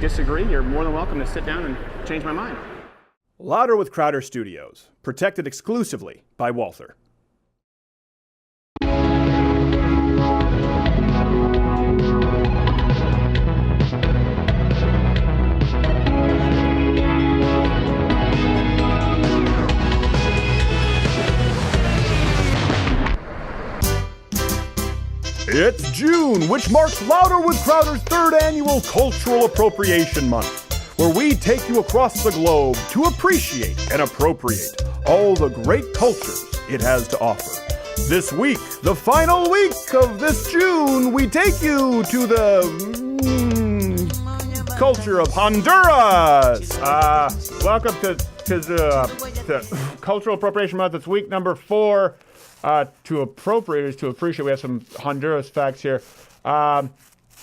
disagree, you're more than welcome to sit down and change my mind. Louder with Crowder Studios, protected exclusively by Walther. It's June, which marks Louder with Crowder's third annual Cultural Appropriation Month, where we take you across the globe to appreciate and appropriate all the great cultures it has to offer. This week, the final week of this June, we take you to the culture of Honduras. Welcome to Cultural Appropriation Month. It's week number 4. To appropriate is to appreciate. We have some Honduras facts here. I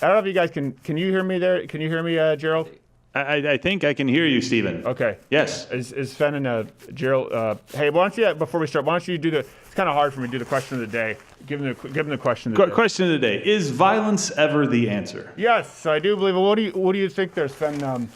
don't know if you guys can you hear me there? Can you hear me, Gerald? I think I can hear you, Stephen. Okay. Yes. Is Sven and Gerald? Hey, why don't you, before we start, why don't you do the? It's kind of hard for me to do the question of the day. Give them the question of the day. Question of the day: is violence ever the answer? Yes, I do believe it. What do you think there, Sven?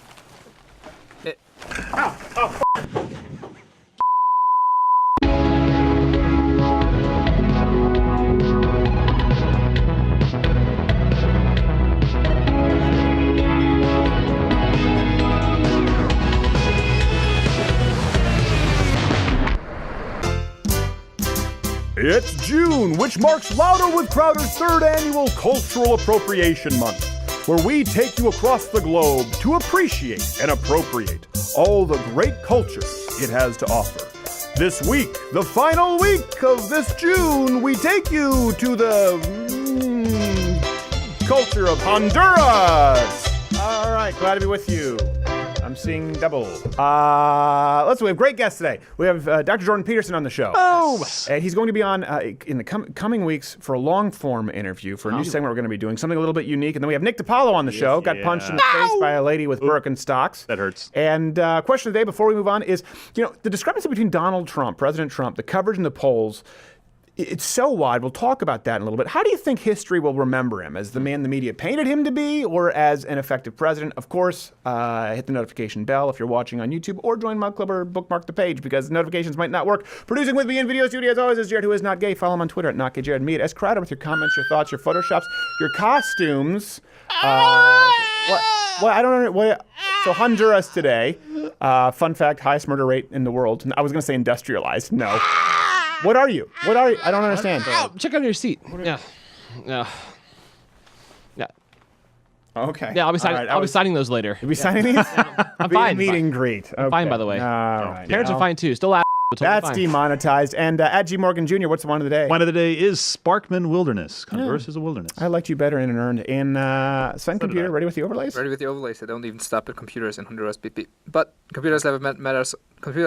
It's June, which marks Louder with Crowder's third annual Cultural Appropriation Month, where we take you across the globe to appreciate and appropriate all the great cultures it has to offer. This week, the final week of this June, we take you to the culture of Honduras. All right, glad to be with you. I'm seeing double. We have great guests today. We have Dr. Jordan Peterson on the show. Oh! And he's going to be on in the coming weeks for a long-form interview for a new segment we're going to be doing, something a little bit unique. And then we have Nick DiPaolo on the show, got punched in the face by a lady with Birkenstocks. That hurts. And question of the day before we move on is, the discrepancy between Donald Trump, President Trump, the coverage in the polls, it's so wide. We'll talk about that in a little bit. How do you think history will remember him? As the man the media painted him to be, or as an effective president? Of course, hit the notification bell if you're watching on YouTube, or join Mug Club or bookmark the page because notifications might not work. Producing with me in video studio as always is Jared, who is not gay. Follow him on Twitter at NotGayJared. Me at S. Crowder with your comments, your thoughts, your photoshops, your costumes. I don't know. So Honduras today. Fun fact: highest murder rate in the world. I was going to say industrialized. No. What are you? I don't understand. Check out your seat. Yeah. Okay. Yeah, I'll be signing those later. You'll be signing these? I'm fine. Meet and greet. I'm fine, by the way. All right. Parents are fine too. Still That's demonetized. And at G. Morgan Jr., what's the one of the day? One of the day is Sparkman Wilderness. Honduras is a wilderness. I liked you better in and earned. In Sven Computer, ready with the overlays? Ready with the overlays. I don't even stop at computers in Honduras. Beep, beep. But Computer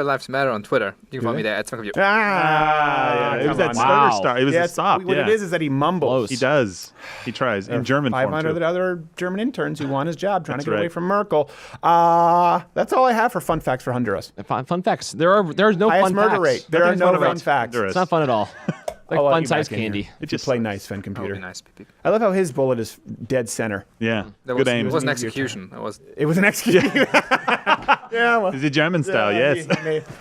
Lives Matter on Twitter. You can find me there at Sven Computer. It was that stutter start. It was a stop. What it is that he mumbles. He does. He tries in German form 500 other German interns who won his job trying to get away from Merkel. That's all I have for fun facts for Honduras. Fun facts. There's no highest fun murder facts. Rate. There are no fun facts. It's not fun at all. Like fun-sized candy. It just play nice, Sven Computer. Nice. I love how his bullet is dead center. Yeah. Good aim. It was an execution. It was an execution. Yeah, well, it's a German style, yes.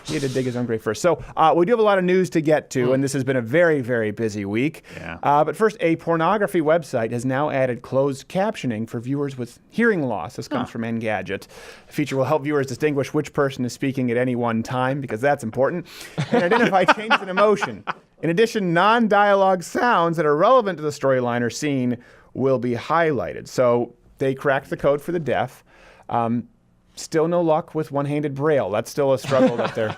He had to dig his own grave first. So we do have a lot of news to get to, and this has been a very, very busy week. Yeah. But first, a pornography website has now added closed captioning for viewers with hearing loss. This comes from Engadget. The feature will help viewers distinguish which person is speaking at any one time, because that's important, and identify changes in emotion. In addition, non-dialogue sounds that are relevant to the storyline or scene will be highlighted. So they cracked the code for the deaf. Still no luck with one-handed braille. That's still a struggle that they're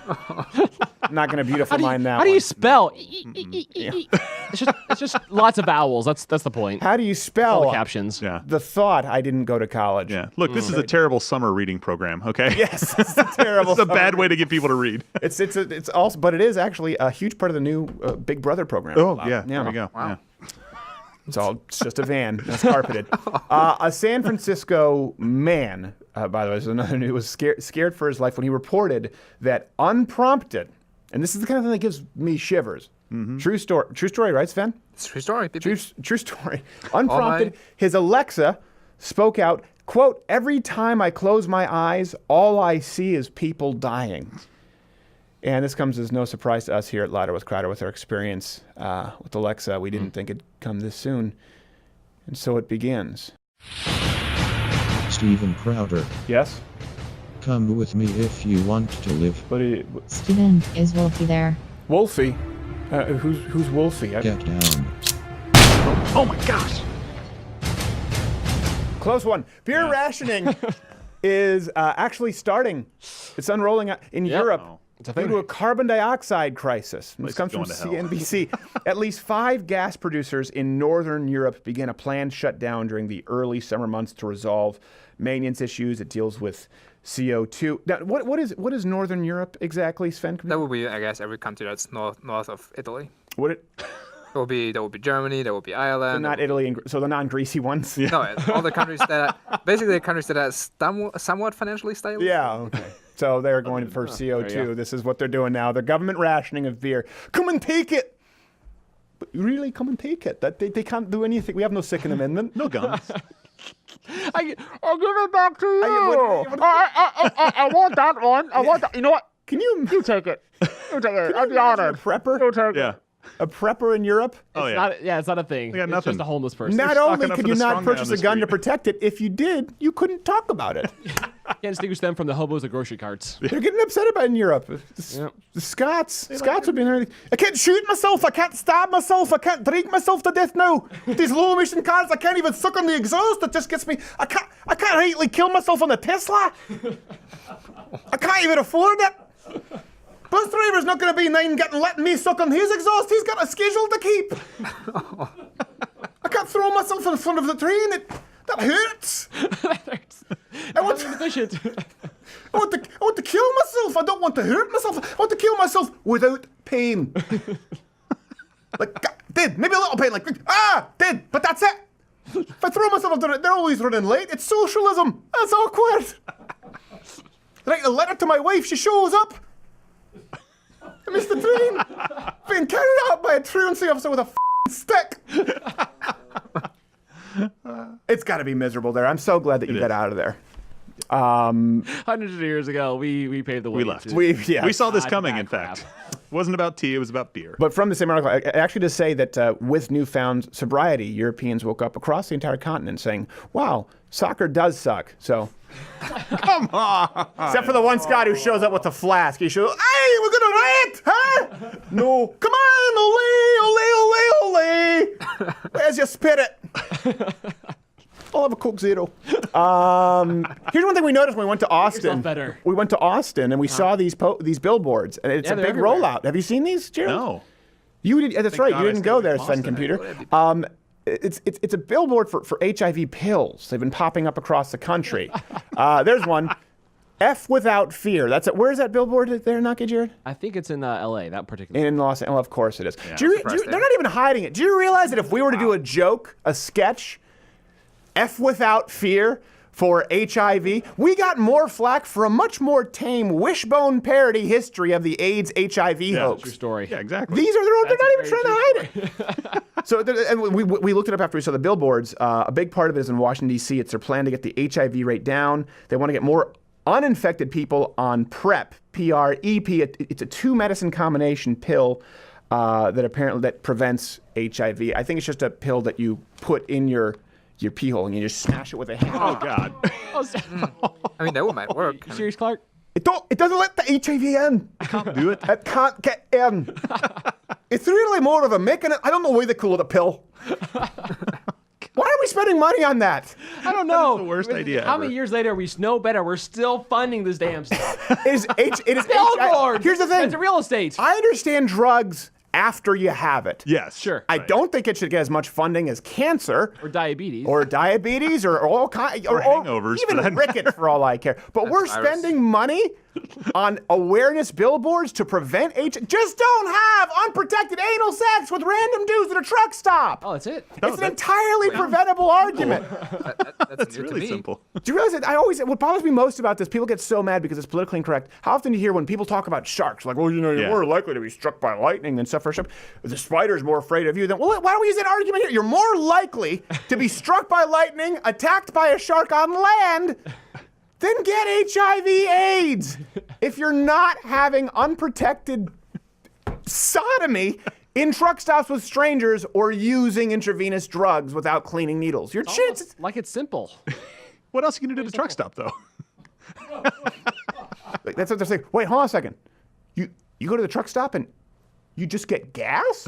not going to beautify mind that. How do you spell? It's just lots of vowels. That's the point. How do you spell all the captions? Yeah. The thought I didn't go to college. Yeah. Look, this is a terrible summer reading program. Okay. Yes, it's a terrible. It's a bad way to get people to read. It's also, but it is actually a huge part of the new Big Brother program. Oh yeah. There we go. Wow. Yeah. It's just a van. It's carpeted. A San Francisco man, by the way, this is another news, was scared for his life when he reported that unprompted, and this is the kind of thing that gives me shivers. Mm-hmm. True story, right, Sven? It's a true story. True story. Unprompted, his Alexa spoke out, quote, "Every time I close my eyes, all I see is people dying." And this comes as no surprise to us here at Louder with Crowder with our experience with Alexa. We didn't think it'd come this soon. And so it begins. Stephen Crowder. Yes? Come with me if you want to live. Stephen, is Wolfie there? Wolfie? Who's Wolfie? Get down. Oh my gosh. Close one. Beer rationing is actually starting. It's unrolling in Europe. Oh. Due to a carbon dioxide crisis. This comes from going to hell. CNBC. At least 5 gas producers in northern Europe began a planned shutdown during the early summer months to resolve maintenance issues. It deals with CO2. Now, what is northern Europe exactly, Sven? That would be, I guess, every country that's north of Italy. There will be Germany. There will be Ireland. So not Italy, so the non-greasy ones. Yeah. No, all the countries that basically the countries that are somewhat financially stable. Yeah. Okay. So they're going for CO2. This is what they're doing now. They're government rationing of beer. Come and take it. But really, come and take it. That they can't do anything. We have no second amendment. No guns. I'll give it back to you. I want that one. I want that. You know what? You take it. You take it. I'd be honored. A prepper? You take it. Yeah. A prepper in Europe? Oh, yeah. It's not a thing. They got It's nothing. just a homeless person. Not stocking only up could for you the not strong guy on purchase the a gun to street. protect it, if you did, you couldn't talk about it. Can't distinguish them from the hobos at grocery carts. They're getting upset about it in Europe. The Scots would be there. I can't shoot myself. I can't stab myself. I can't drink myself to death now. These low emission cars, I can't even suck on the exhaust. It just gets me. I can't rightly kill myself on the Tesla. I can't even afford it. Bus driver's not going to be letting me suck on his exhaust. He's got a schedule to keep. I can't throw myself in front of the train. That hurts. I want to kill myself. I don't want to hurt myself. I want to kill myself without pain. Dead. Maybe a little pain. Dead. But that's it. If I throw myself into it, they're always running late. It's socialism. That's awkward. Write a letter to my wife. She shows up. I missed the train. Being carried out by a truancy officer with a stick. It's got to be miserable there. I'm so glad that you got out of there. Hundreds of years ago, we paved the way. We left. We saw this coming, in fact. It wasn't about tea, it was about beer. But from the same article, actually to say that with newfound sobriety, Europeans woke up across the entire continent saying, wow, soccer does suck. So, Come on. except for the one Scot who shows up with the flask. He shows, hey, we're going to riot, huh? No. Come on, ole, ole, ole, ole. Where's your spirit? I'll have a Coke Zero. Here's one thing we noticed when we went to Austin. Better. We went to Austin and we saw these billboards, and it's a they're big everywhere. rollout. Have you seen these, Gerald? No. You did. That's right. God You I didn't stayed go away there, from Sven Austin. Computer. It's a billboard for HIV pills. They've been popping up across the country. There's one. F without fear. That's it. Where's that billboard there, Naki Jared? I think it's in L.A. That particular. In Los Angeles. Well, of course it is. Yeah, They're not even hiding it. Do you realize that if we were to do a joke, a sketch, F without fear for HIV, we got more flack for a much more tame wishbone parody history of the AIDS HIV hoax. True story. Yeah, exactly. These are their own. They're not even very trying to hide it. So, and we looked it up after we saw the billboards. A big part of it is in Washington, D.C. It's their plan to get the HIV rate down. They want to get more uninfected people on PrEP, P-R-E-P. It's a 2-medicine combination pill that prevents HIV. I think it's just a pill that you put in your pee hole and you just smash it with a hammer. Oh, God. I mean, that might work. You serious, Clark? It doesn't let the HIV in. Can't do it. It can't get in. It's really more of a making it. I don't know why they call it a pill. Why are we spending money on that? I don't know. the worst idea How ever. many years later we know better? We're still funding this damn stuff. It is Billboards! Here's the thing. It's real estate. I understand drugs after you have it. Yes. Sure. I don't think it should get as much funding as cancer Or diabetes. or all kinds or hangovers, even for that rickets for all I care. But we're virus. spending money on awareness billboards to prevent Just don't have unprotected anal sex with random dudes at a truck stop. Oh, that's it? It's an entirely preventable argument. That's really simple. Do you realize that what bothers me most about this, people get so mad because it's politically incorrect. How often do you hear when people talk about sharks, like, well, you're more likely to be struck by lightning than suffer a shark. The spider's more afraid of you than, well, why don't we use that argument here? You're more likely to be struck by lightning, attacked by a shark on land, than get HIV/AIDS if you're not having unprotected sodomy in truck stops with strangers or using intravenous drugs without cleaning needles. Your chances. Like it's simple. What else are you going to do at the truck stop, though? That's what they're saying. Wait, hold on a second. You go to the truck stop and you just get gas?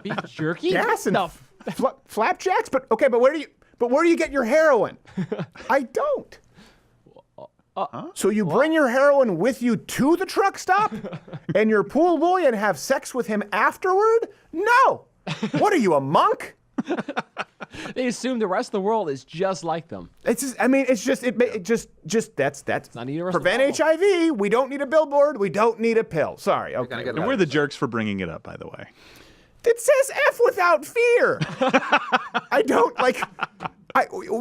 Beef jerky? Gas and flapjacks? But where do you get your heroin? I don't. So you bring your heroin with you to the truck stop and your pool boy and have sex with him afterward? No. What are you, a monk? They assume the rest of the world is just like them. It's just, that's not a universal prevent problem. HIV. We don't need a billboard. We don't need a pill. Sorry. Okay. And we're the jerks for bringing it up, by the way. It says F without fear. I don't like.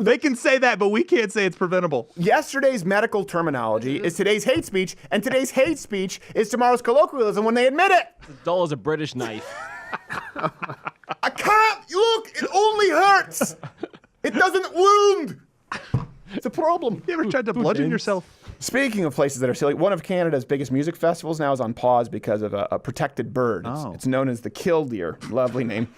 They can say that, but we can't say it's preventable. Yesterday's medical terminology is today's hate speech, and today's hate speech is tomorrow's colloquialism when they admit it. As dull as a British knife. I can't. Look, it only hurts. It doesn't wound. It's a problem. You ever tried to bludgeon yourself? Speaking of places that are silly, one of Canada's biggest music festivals now is on pause because of a protected bird. It's known as the killdeer. Lovely name.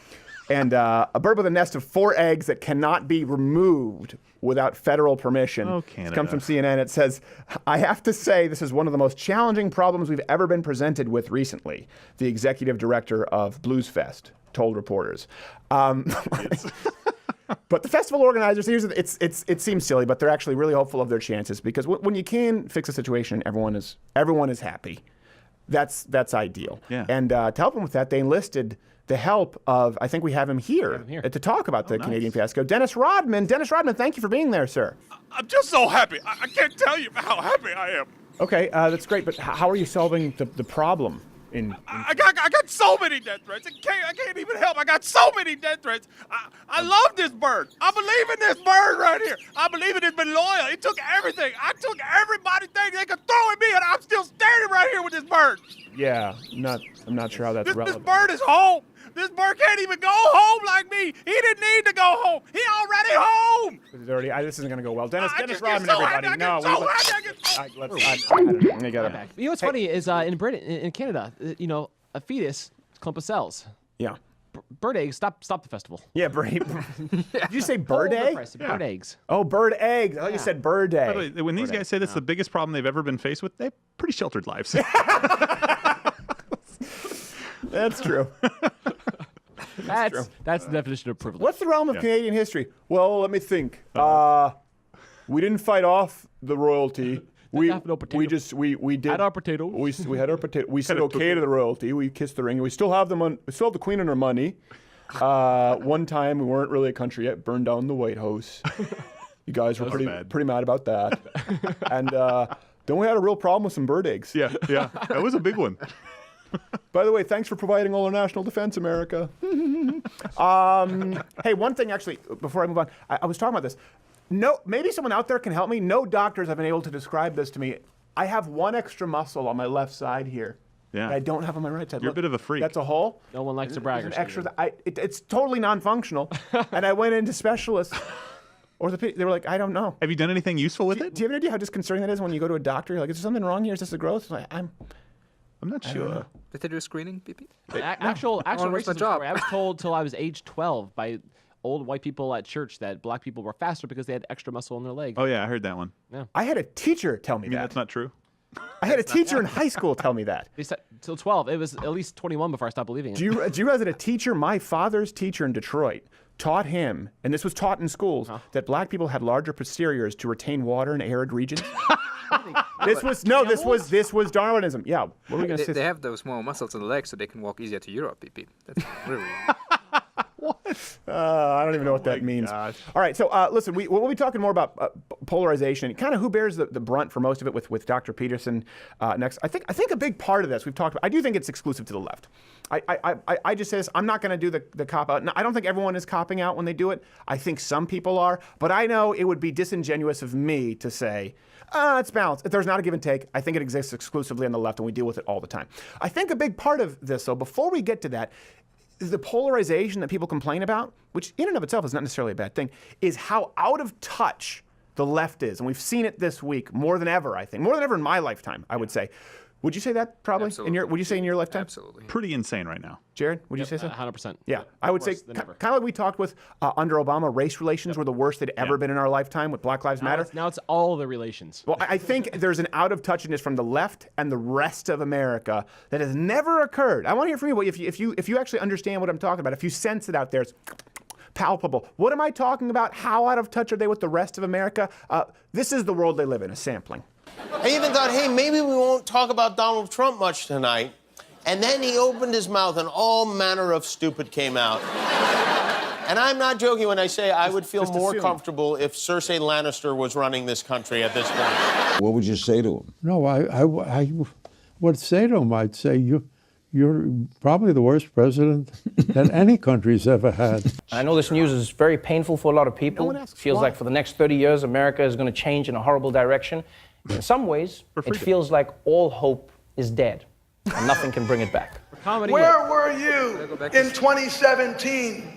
And a bird with a nest of 4 eggs that cannot be removed without federal permission. Oh, Canada. It comes from CNN. It says, I have to say this is one of the most challenging problems we've ever been presented with recently, the executive director of Blues Fest told reporters. But the festival organizers, it seems silly, but they're actually really hopeful of their chances because when you can fix a situation, everyone is happy. That's ideal. Yeah. And to help them with that, they enlisted the help of, I think we have him here, to talk about the Canadian fiasco. Dennis Rodman. Dennis Rodman, thank you for being there, sir. I'm just so happy. I can't tell you how happy I am. Okay, that's great, but how are you solving the problem? I got so many death threats. I can't even help. I got so many death threats. I love this bird. I believe in this bird right here. I believe it has been loyal. It took everything. I took everybody's thing they could throw at me, and I'm still standing right here with this bird. Yeah, I'm not sure how that's relevant. This bird is home. This bird can't even go home like me. He didn't need to go home. He already home. This isn't going to go well. Dennis Rodman, so everybody. Happy. No, I we got it back. You know what's funny is in Britain, in Canada, a fetus, clump of cells. Yeah. Bird eggs, stop the festival. Yeah, Did you say bird egg? Bird eggs. Oh, bird eggs. I thought you said bird egg. By the way, when these guys say that's the biggest problem they've ever been faced with, they have pretty sheltered lives. That's true. That's the definition of privilege. What's the realm of Canadian history? Well, let me think. We didn't fight off the royalty. We did. Had our potato. We had our potato. We said okay to the royalty. We kissed the ring. We still have we still have the Queen and her money. One time we weren't really a country yet. Burned down the White House. You guys were pretty mad about that. And then we had a real problem with some bird eggs. Yeah, that was a big one. By the way, thanks for providing all our national defense, America. Hey, one thing actually, before I move on, I was talking about this. No, maybe someone out there can help me. No doctors have been able to describe this to me. I have one extra muscle on my left side here. Yeah. That I don't have on my right side. You're a bit of a freak. That's a hole. No one likes to brag. It's totally non-functional. And I went into specialists. They were like, I don't know. Have you done anything useful with it? Do you have an idea how disconcerting that is when you go to a doctor? You're like, is there something wrong here? Is this a growth? Like, I'm not sure. Did they do a screening, BP? Actual racism job. story. I was told till I was age 12 by old white people at church that black people were faster because they had extra muscle in their leg. Oh, yeah, I heard that one. Yeah. I had a teacher tell me You mean that. that's not true? I had a teacher in high school tell me that. They said till 12. It was at least 21 before I stopped believing it. Do you realize that a teacher, my father's teacher in Detroit, taught him, and this was taught in schools, that black people had larger posteriors to retain water in arid regions? This was Darwinism. Yeah. What were we going to say? They have those small muscles in the legs so they can walk easier to Europe, BP. That's really... I don't even know what that means. Gosh. All right, so listen, we'll be talking more about polarization, kind of who bears the brunt for most of it with Dr. Peterson next. I think a big part of this we've talked about. I do think it's exclusive to the left. I just say this. I'm not going to do the cop out. No, I don't think everyone is copping out when they do it. I think some people are, but I know it would be disingenuous of me to say it's balanced. If there's not a give and take, I think it exists exclusively on the left, and we deal with it all the time. I think a big part of this, though, before we get to that, the polarization that people complain about, which in and of itself is not necessarily a bad thing, is how out of touch the left is. And we've seen it this week more than ever, I think. More than ever in my lifetime, I would say. Would you say that probably? Absolutely. Would you say in your lifetime? Absolutely. Pretty insane right now. Jared, would you say so? 100%. Yeah, I would say kind of like we talked with under Obama, race relations were the worst they'd ever been in our lifetime with Black Lives Matter. Now it's all the relations. Well, I think there's an out-of-touchness from the left and the rest of America that has never occurred. I want to hear from you. If you actually understand what I'm talking about, if you sense it out there, it's palpable. What am I talking about? How out of touch are they with the rest of America? This is the world they live in, a sampling. I even thought, hey, maybe we won't talk about Donald Trump much tonight. And then he opened his mouth and all manner of stupid came out. And I'm not joking when I say I would feel more comfortable if Cersei Lannister was running this country at this point. What would you say to him? No, I would say to him, I'd say, you're probably the worst president that any country's ever had. I know this news is very painful for a lot of people. No Feels like for the next 30 years, America is going to change in a horrible direction. In some ways, it feels like all hope is dead and nothing can bring it back. Where were you in 2017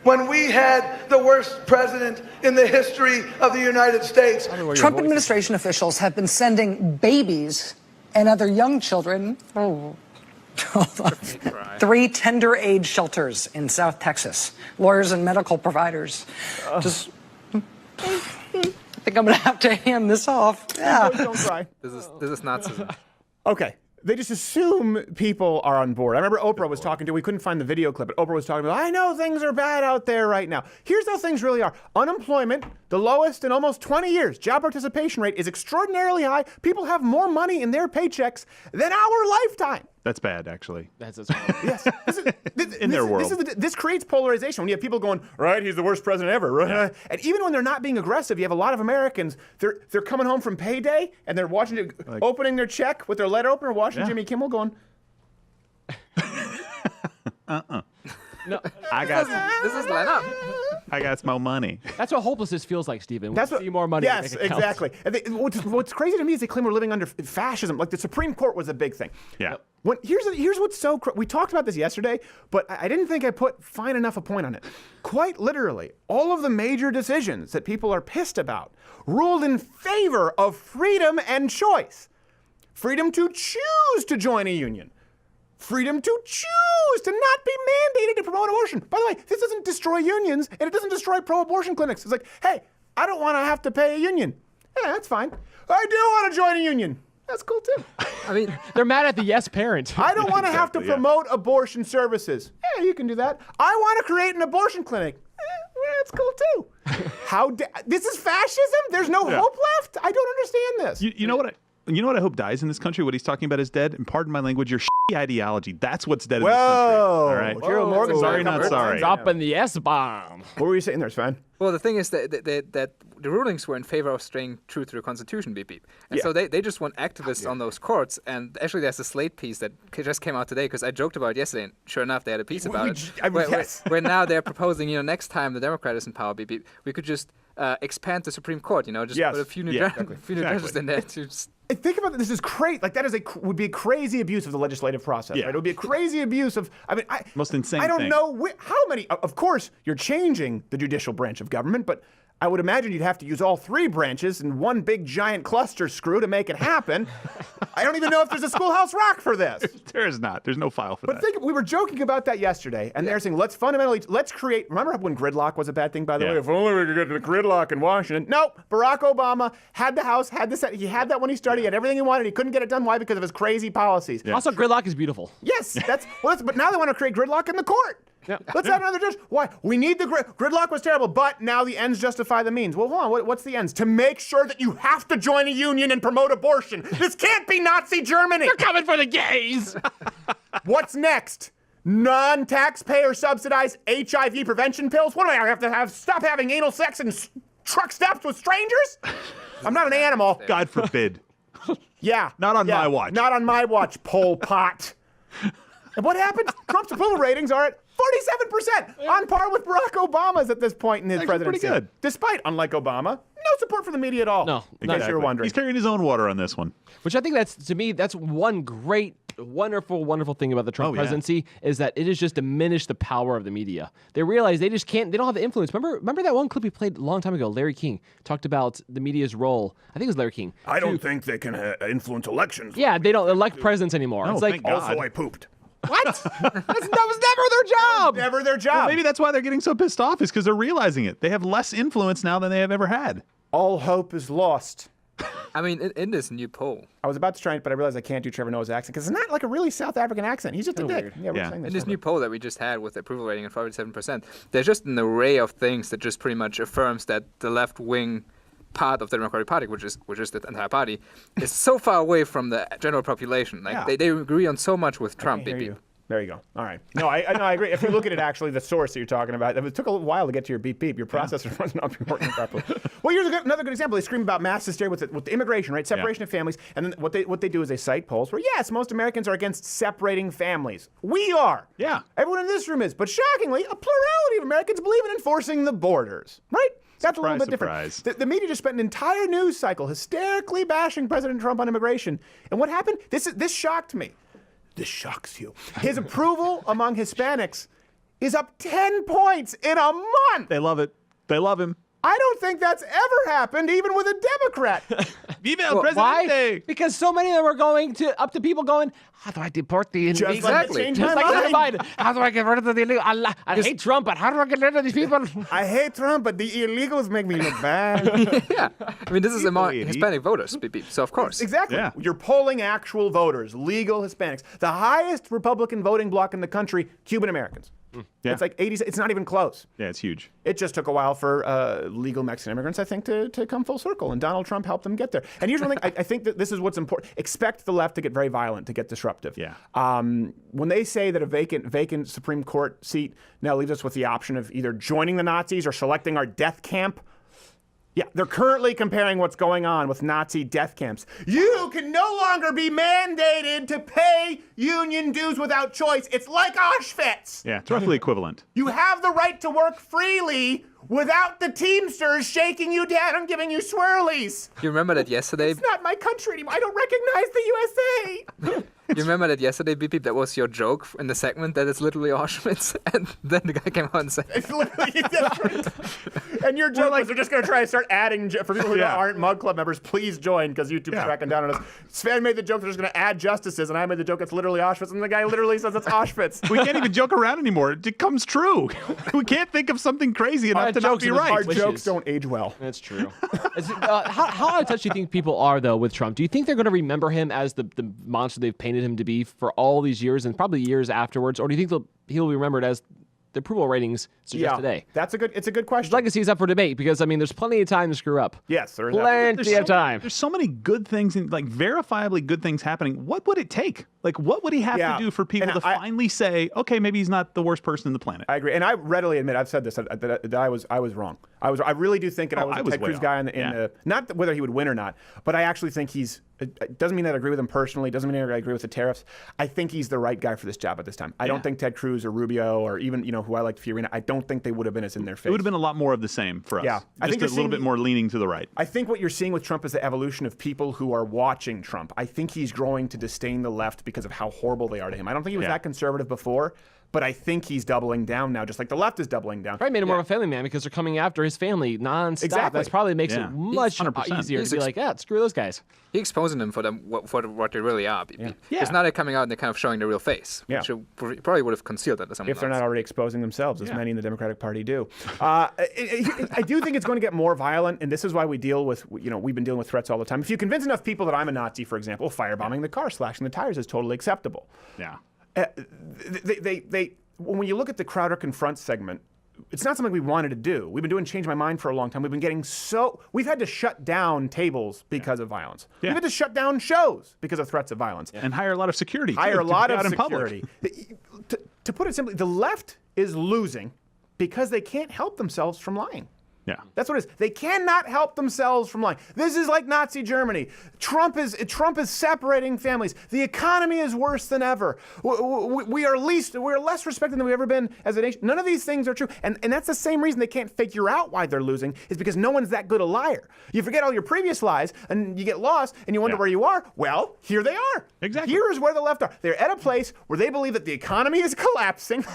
when we had the worst president in the history of the United States? Trump administration officials have been sending babies and other young children three tender age shelters in South Texas. Lawyers and medical providers just... I think I'm going to have to hand this off. Yeah. Don't cry. This is Nazism. Okay. They just assume people are on board. I remember Oprah was talking to, we couldn't find the video clip, but Oprah was talking about, I know things are bad out there right now. Here's how things really are. Unemployment, the lowest in almost 20 years. Job participation rate is extraordinarily high. People have more money in their paychecks than our lifetime. That's bad, actually. That's Yes. In their world. This creates polarization. When you have people going, right, he's the worst president ever. Right? Yeah. And even when they're not being aggressive, you have a lot of Americans, they're coming home from payday, and they're watching, opening their check with their letter opener, watching Jimmy Kimmel going, No, this is line up. I got my money. That's what hopelessness feels like, Stephen. That's see more money. Yes, exactly. And what's crazy to me is they claim we're living under fascism. Like the Supreme Court was a big thing. Yeah. Here's what's so we talked about this yesterday, but I didn't think I put fine enough a point on it. Quite literally, all of the major decisions that people are pissed about ruled in favor of freedom and choice. Freedom to choose to join a union. Freedom to choose to not be mandated to promote abortion. By the way, this doesn't destroy unions, and it doesn't destroy pro-abortion clinics. It's like, hey, I don't want to have to pay a union. Yeah, that's fine. I do want to join a union. That's cool, too. I mean, they're mad at the yes parent. I don't want to have to promote abortion services. Yeah, you can do that. I want to create an abortion clinic. That's cool, too. This is fascism? There's no hope left? I don't understand this. You know what I hope dies in this country? What he's talking about is dead. And pardon my language, your ideology. That's what's dead in this country. All right. Gerald Morgan, sorry, not sorry. Dropping the S-bomb. What were you saying there, Sven? Well, the thing is that the rulings were in favor of staying true to the Constitution, beep beep. And so they just want activists on those courts. And actually, there's a Slate piece that just came out today because I joked about it yesterday. And sure enough, they had a piece about it. Where now they're proposing, next time the Democrat is in power, beep beep, we could just expand the Supreme Court. Just put a few new judges in there to. Think about this is crazy. Like that would be a crazy abuse of the legislative process. Right? It would be a crazy abuse of. Most insane. I don't know how many. Of course, you're changing the judicial branch of government, but I would imagine you'd have to use all three branches in one big giant cluster screw to make it happen. I don't even know if there's a Schoolhouse Rock for this. There is not. There's no file for that. But we were joking about that yesterday, and they're saying let's create. Remember when gridlock was a bad thing? By the way, if only we could get to gridlock in Washington. No, Barack Obama had the House, had the Senate. He had that when he started. He had everything he wanted. He couldn't get it done. Why? Because of his crazy policies. Yeah. Also, gridlock is beautiful. Yes, but now they want to create gridlock in the court. Yeah. Let's add another judge. Why? We need the gridlock was terrible, but now the ends justify the means. Well, hold on. What's the ends? To make sure that you have to join a union and promote abortion. This can't be Nazi Germany. They're coming for the gays. What's next? Non-taxpayer subsidized HIV prevention pills? What do I have to have? Stop having anal sex and truck stops with strangers? I'm not an animal. God forbid. Yeah. Not on my watch. Not on my watch, Pol Pot. And what happened? Trump's approval ratings are at 47%, on par with Barack Obama's at this point in his presidency. Pretty good. Despite, unlike Obama, no support for the media at all. No, in case you were wondering. He's carrying his own water on this one. Which I think to me, that's one great, wonderful thing about the Trump presidency is that it has just diminished the power of the media. They realize they just can't, they don't have the influence. Remember that one clip we played a long time ago? Larry King talked about the media's role. I think it was Larry King. I don't think they can influence elections. Yeah, they don't elect presidents anymore. No, it's like, also, I pooped. What? that was never their job. Never their job. Well, maybe that's why they're getting so pissed off, is because they're realizing it. They have less influence now than they have ever had. All hope is lost. I mean, in this new poll. I was about to try it, but I realized I can't do Trevor Noah's accent because it's not like a really South African accent. He's just a dick. Yeah, we're saying In this new poll that we just had with the approval rating at 47%, there's just an array of things that just pretty much affirms that the left-wing part of the Democratic Party, which is the entire party, is so far away from the general population. Like they agree on so much with Trump. There you go. All right. No, I agree. If you look at it, actually, the source that you're talking about, it took a while to get to your beep beep. Your processor wasn't up working properly. Well, here's another good example. They scream about mass hysteria with the immigration, right? Separation of families. And then what they do is they cite polls where, yes, most Americans are against separating families. We are. Yeah. Everyone in this room is. But shockingly, a plurality of Americans believe in enforcing the borders, right? That's a little bit different. The media just spent an entire news cycle hysterically bashing President Trump on immigration. And what happened? This shocked me. This shocks you. His approval among Hispanics is up 10 points in a month. They love it. They love him. I don't think that's ever happened, even with a Democrat. Viva el Presidente! Why? Because so many of them are going up to people going, how do I deport the illegals? Exactly. Just like Biden. How do I get rid of the illegal? I hate Trump, but how do I get rid of these people? I hate Trump, but the illegals make me look bad. Yeah. I mean, this is among Hispanic voters, so of course. Exactly. Yeah. You're polling actual voters, legal Hispanics. The highest Republican voting bloc in the country, Cuban Americans. Yeah. It's like 80. It's not even close. Yeah, it's huge. It just took a while for legal Mexican immigrants, I think, to come full circle. And Donald Trump helped them get there. And here's one thing. I think that this is what's important. Expect the left to get very violent, to get disruptive. Yeah. When they say that a vacant Supreme Court seat now leaves us with the option of either joining the Nazis or selecting our death camp, yeah, they're currently comparing what's going on with Nazi death camps. You can no longer be mandated to pay union dues without choice. It's like Auschwitz. Yeah, it's roughly equivalent. You have the right to work freely without the Teamsters shaking you down and giving you swirlies. You remember that yesterday? It's not my country anymore. I don't recognize the USA. You remember that yesterday, Beep Beep? That was your joke in the segment that it's literally Auschwitz, and then the guy came out and said, "It's literally." That's right. And your joke was, they're just going to try to start adding for people who aren't Mug Club members. Please join because YouTube's cracking down on us. Sven made the joke they're just going to add justices, and I made the joke it's literally Auschwitz, and the guy literally says it's Auschwitz. We can't even joke around anymore. It comes true. We can't think of something crazy enough to not be right. Our jokes don't age well. That's true. How out of touch do you think people are, though, with Trump? Do you think they're going to remember him as the monster they've painted him to be for all these years and probably years afterwards? Or do you think he'll be remembered as the approval ratings suggest today? It's a good question. His legacy is up for debate because, I mean, there's plenty of time to screw up. Yes, there is. Plenty of time. There's so many good things, like verifiably good things happening. What would it take? Like, what would he have to do for people to finally say, okay, maybe he's not the worst person on the planet? I agree. And I readily admit, I've said this, that I was wrong. I really do think, and I was a Ted Cruz guy in the not whether he would win or not, but I actually think it doesn't mean that I agree with him personally. It doesn't mean that I agree with the tariffs. I think he's the right guy for this job at this time. I don't think Ted Cruz or Rubio or even, who I like, Fiorina, I don't think they would have been as in their face. It would have been a lot more of the same for us. Yeah. I think a little bit more leaning to the right. I think what you're seeing with Trump is the evolution of people who are watching Trump. I think he's growing to disdain the left because of how horrible they are to him. I don't think he was that conservative before. But I think he's doubling down now, just like the left is doubling down. Probably made him more of a family man because they're coming after his family nonstop. Exactly. That probably makes it much easier to be like, screw those guys. He's exposing them for what they really are. It's not coming out and they're kind of showing their real face, which probably would have concealed that to someone if they're not already exposing themselves, as many in the Democratic Party do. I do think it's going to get more violent, and this is why we deal with, we've been dealing with threats all the time. If you convince enough people that I'm a Nazi, for example, firebombing the car, slashing the tires is totally acceptable. Yeah. When you look at the Crowder Confront segment, it's not something we wanted to do. We've been doing Change My Mind for a long time. We've had to shut down tables because of violence. We've had to shut down shows because of threats of violence. And hire a lot of security. Hire a lot of security. To put it simply, the left is losing because they can't help themselves from lying. Yeah. That's what it is. They cannot help themselves from lying. This is like Nazi Germany. Trump is separating families. The economy is worse than ever. We're less respected than we've ever been as a nation. None of these things are true. And that's the same reason they can't figure out why they're losing, is because no one's that good a liar. You forget all your previous lies and you get lost and you wonder where you are. Well, here they are. Exactly. Here is where the left are. They're at a place where they believe that the economy is collapsing.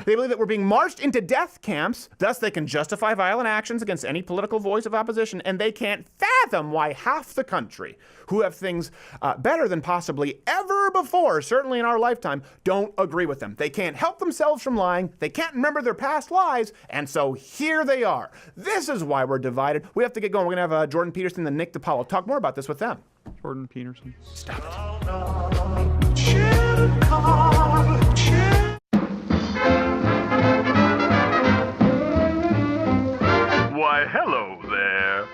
They believe that we're being marched into death camps. Thus, they can justify violent actions against any political voice of opposition, and they can't fathom why half the country, who have things better than possibly ever before, certainly in our lifetime, don't agree with them. They can't help themselves from lying. They can't remember their past lies, and so here they are. This is why we're divided. We have to get going. We're going to have Jordan Peterson and Nick DiPaolo talk more about this with them. Jordan Peterson. Stop it. Why, hello there.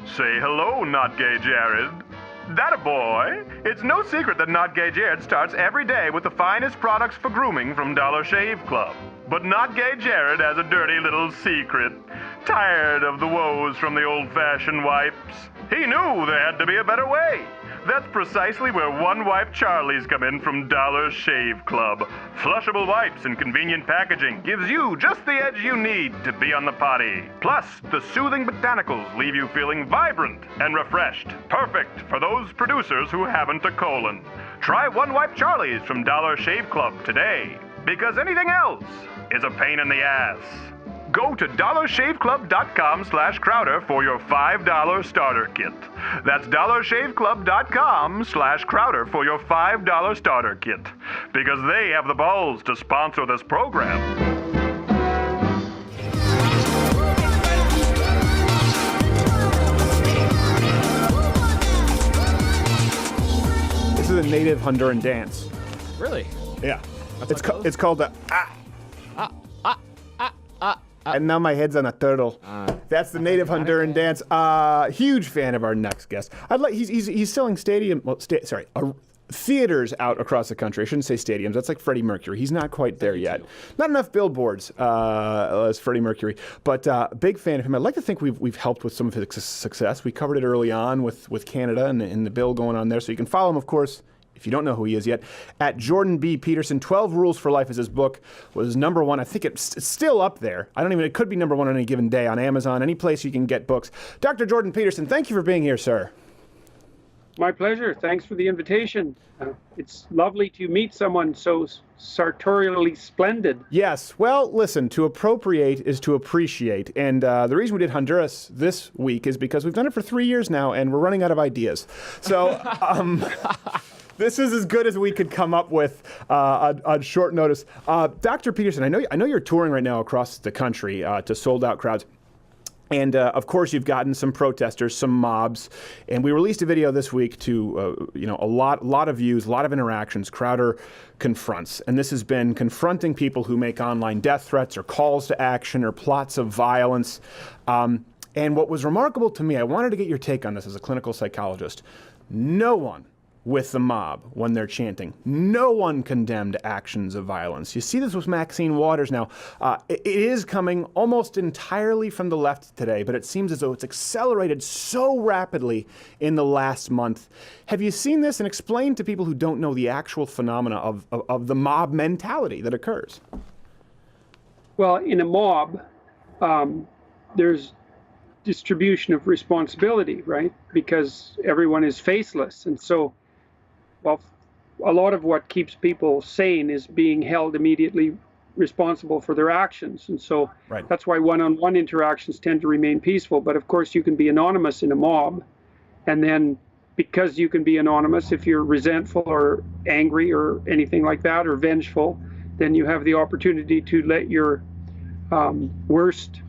Say hello, Not Gay Jared. That a boy? It's no secret that Not Gay Jared starts every day with the finest products for grooming from Dollar Shave Club. But Not Gay Jared has a dirty little secret. Tired of the woes from the old-fashioned wipes, he knew there had to be a better way. That's precisely where one-wipe Charlies come in from Dollar Shave Club. Flushable wipes in convenient packaging gives you just the edge you need to be on the potty. Plus, the soothing botanicals leave you feeling vibrant and refreshed. Perfect for those producers who haven't a colon. Try one-wipe Charlies from Dollar Shave Club today, because anything else is a pain in the ass. Go to dollarshaveclub.com/Crowder for your $5 starter kit. That's dollarshaveclub.com/Crowder for your $5 starter kit. Because they have the balls to sponsor this program. This is a native Honduran dance. Really? Yeah. It's called the and now my head's on a turtle. That's the native Honduran dance. Huge fan of our next guest. He's selling theaters out across the country. I shouldn't say stadiums. That's like Freddie Mercury. He's not quite there yet. Not enough billboards as Freddie Mercury, but big fan of him. I'd like to think we've helped with some of his success. We covered it early on with Canada and the bill going on there. So you can follow him, of course, if you don't know who he is yet, at Jordan B. Peterson. 12 Rules for Life is his book. Was number one. I think it's still up there. It could be number one on any given day on Amazon, any place you can get books. Dr. Jordan Peterson, thank you for being here, sir. My pleasure. Thanks for the invitation. It's lovely to meet someone so sartorially splendid. Yes. Well, listen, to appropriate is to appreciate. And the reason we did Honduras this week is because we've done it for 3 years now, and we're running out of ideas. So, this is as good as we could come up with on short notice. Dr. Peterson, I know you're touring right now across the country to sold-out crowds. And, of course, you've gotten some protesters, some mobs. And we released a video this week to, a lot of views, a lot of interactions. Crowder confronts. And this has been confronting people who make online death threats or calls to action or plots of violence. And what was remarkable to me, I wanted to get your take on this as a clinical psychologist. No one with the mob when they're chanting. No one condemned actions of violence. You see this with Maxine Waters now. It is coming almost entirely from the left today, but it seems as though it's accelerated so rapidly in the last month. Have you seen this, and explain to people who don't know the actual phenomena of the mob mentality that occurs? Well, in a mob, there's distribution of responsibility, right? Because everyone is faceless. And so, well, a lot of what keeps people sane is being held immediately responsible for their actions. And so that's why one-on-one interactions tend to remain peaceful. But of course, you can be anonymous in a mob. And then because you can be anonymous, if you're resentful or angry or anything like that, or vengeful, then you have the opportunity to let your worst,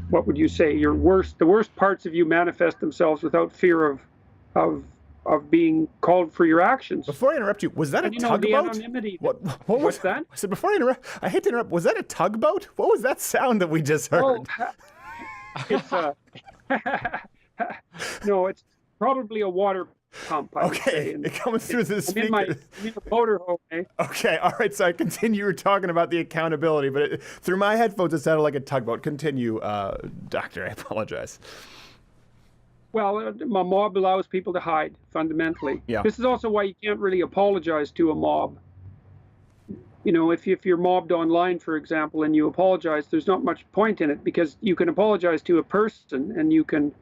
what would you say, the worst parts of you manifest themselves without fear of being called for your actions. Before I interrupt you, was that a tugboat? What was that? I said, before I interrupt, I hate to interrupt, was that a tugboat? What was that sound that we just heard? It's no, it's probably a water pump. I would say. Okay, it comes through the speaker. I'm in the motorhome. Eh? Okay, all right. So I continue. You were talking about the accountability, but through my headphones, it sounded like a tugboat. Continue, Doctor. I apologize. Well, a mob allows people to hide, fundamentally. Yeah. This is also why you can't really apologize to a mob. You know, if you're mobbed online, for example, and you apologize, there's not much point in it, because you can apologize to a person and you can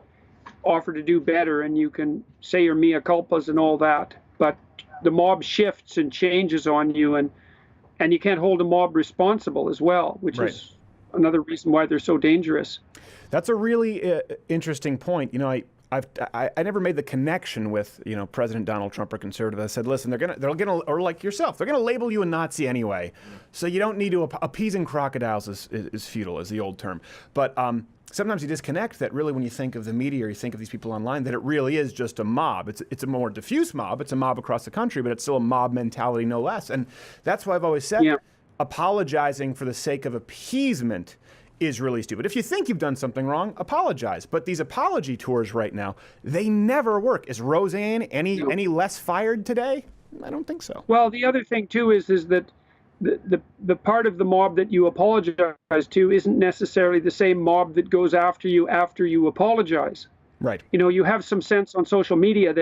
offer to do better and you can say your mea culpas and all that. But the mob shifts and changes on you, and you can't hold a mob responsible as well, which is another reason why they're so dangerous. That's a really interesting point. You know, I never made the connection with, you know, President Donald Trump or conservative. I said, listen, they're gonna, or like yourself, they're gonna label you a Nazi anyway. So you don't need to appeasing crocodiles is futile, is the old term. But sometimes you disconnect that really when you think of the media or you think of these people online, that it really is just a mob. It's a more diffuse mob. It's a mob across the country, but it's still a mob mentality, no less. And that's why I've always said apologizing for the sake of appeasement is really stupid. If you think you've done something wrong, apologize. But these apology tours right now, they never work. Is Roseanne any less fired today? I don't think so. Well, the other thing too is that the part of the mob that you apologize to isn't necessarily the same mob that goes after you apologize. Right. You know, you have some sense on social media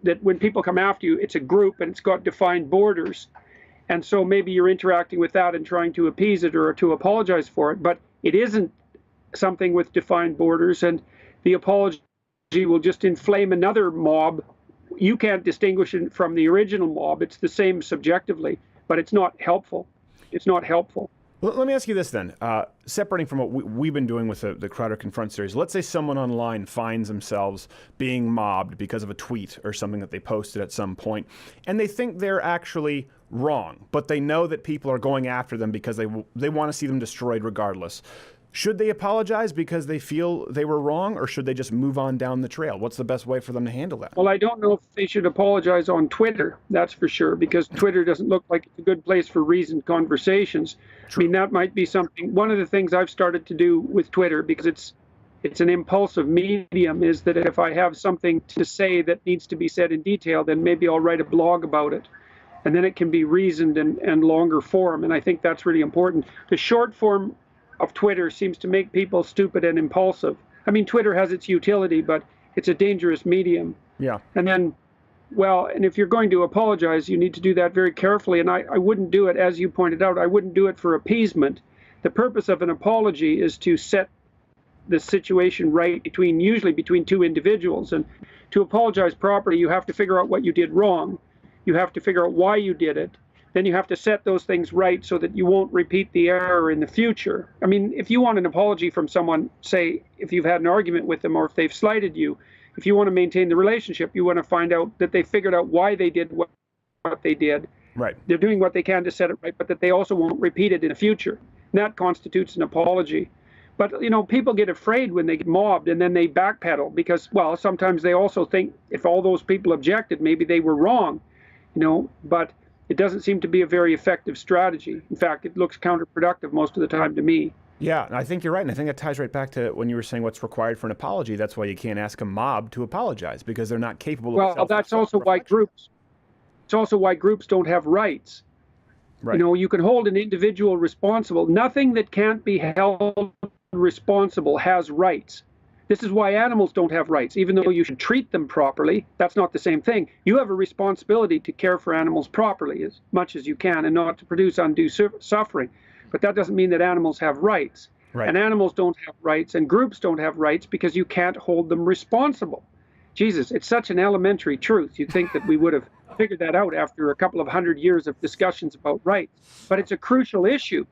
that when people come after you, it's a group and it's got defined borders. And so maybe you're interacting with that and trying to appease it or to apologize for it. But it isn't something with defined borders, and the apology will just inflame another mob. You can't distinguish it from the original mob. It's the same subjectively, but it's not helpful. It's not helpful. Let me ask you this then, separating from what we've been doing with the Crowder Confront series. Let's say someone online finds themselves being mobbed because of a tweet or something that they posted at some point, and they think they're actually wrong, but they know that people are going after them because they want to see them destroyed regardless. Should they apologize because they feel they were wrong, or should they just move on down the trail? What's the best way for them to handle that? Well, I don't know if they should apologize on Twitter, that's for sure, because Twitter doesn't look like it's a good place for reasoned conversations. True. I mean, that might be something. One of the things I've started to do with Twitter, because it's an impulsive medium, is that if I have something to say that needs to be said in detail, then maybe I'll write a blog about it. And then it can be reasoned and longer form, and I think that's really important. The short form of Twitter seems to make people stupid and impulsive. I mean, Twitter has its utility, but it's a dangerous medium. Yeah. And then, well, and if you're going to apologize, you need to do that very carefully. And I wouldn't do it, as you pointed out, I wouldn't do it for appeasement. The purpose of an apology is to set the situation right usually between two individuals. And to apologize properly, you have to figure out what you did wrong. You have to figure out why you did it. Then you have to set those things right so that you won't repeat the error in the future. I mean, if you want an apology from someone, say, if you've had an argument with them or if they've slighted you, if you want to maintain the relationship, you want to find out that they figured out why they did what they did. Right. They're doing what they can to set it right, but that they also won't repeat it in the future. And that constitutes an apology. But, you know, people get afraid when they get mobbed and then they backpedal because, well, sometimes they also think if all those people objected, maybe they were wrong, you know, but it doesn't seem to be a very effective strategy. In fact, it looks counterproductive most of the time to me. Yeah, I think you're right. And I think that ties right back to when you were saying what's required for an apology. That's why you can't ask a mob to apologize, because they're not capable of Well, that's also why groups. It's also why groups don't have rights. Right. You know, you can hold an individual responsible. Nothing that can't be held responsible has rights. This is why animals don't have rights, even though you should treat them properly. That's not the same thing. You have a responsibility to care for animals properly as much as you can and not to produce undue suffering. But that doesn't mean that animals have rights. Right. And animals don't have rights and groups don't have rights because you can't hold them responsible. Jesus, it's such an elementary truth. You'd think that we would have figured that out after a couple of 100 years of discussions about rights. But it's a crucial issue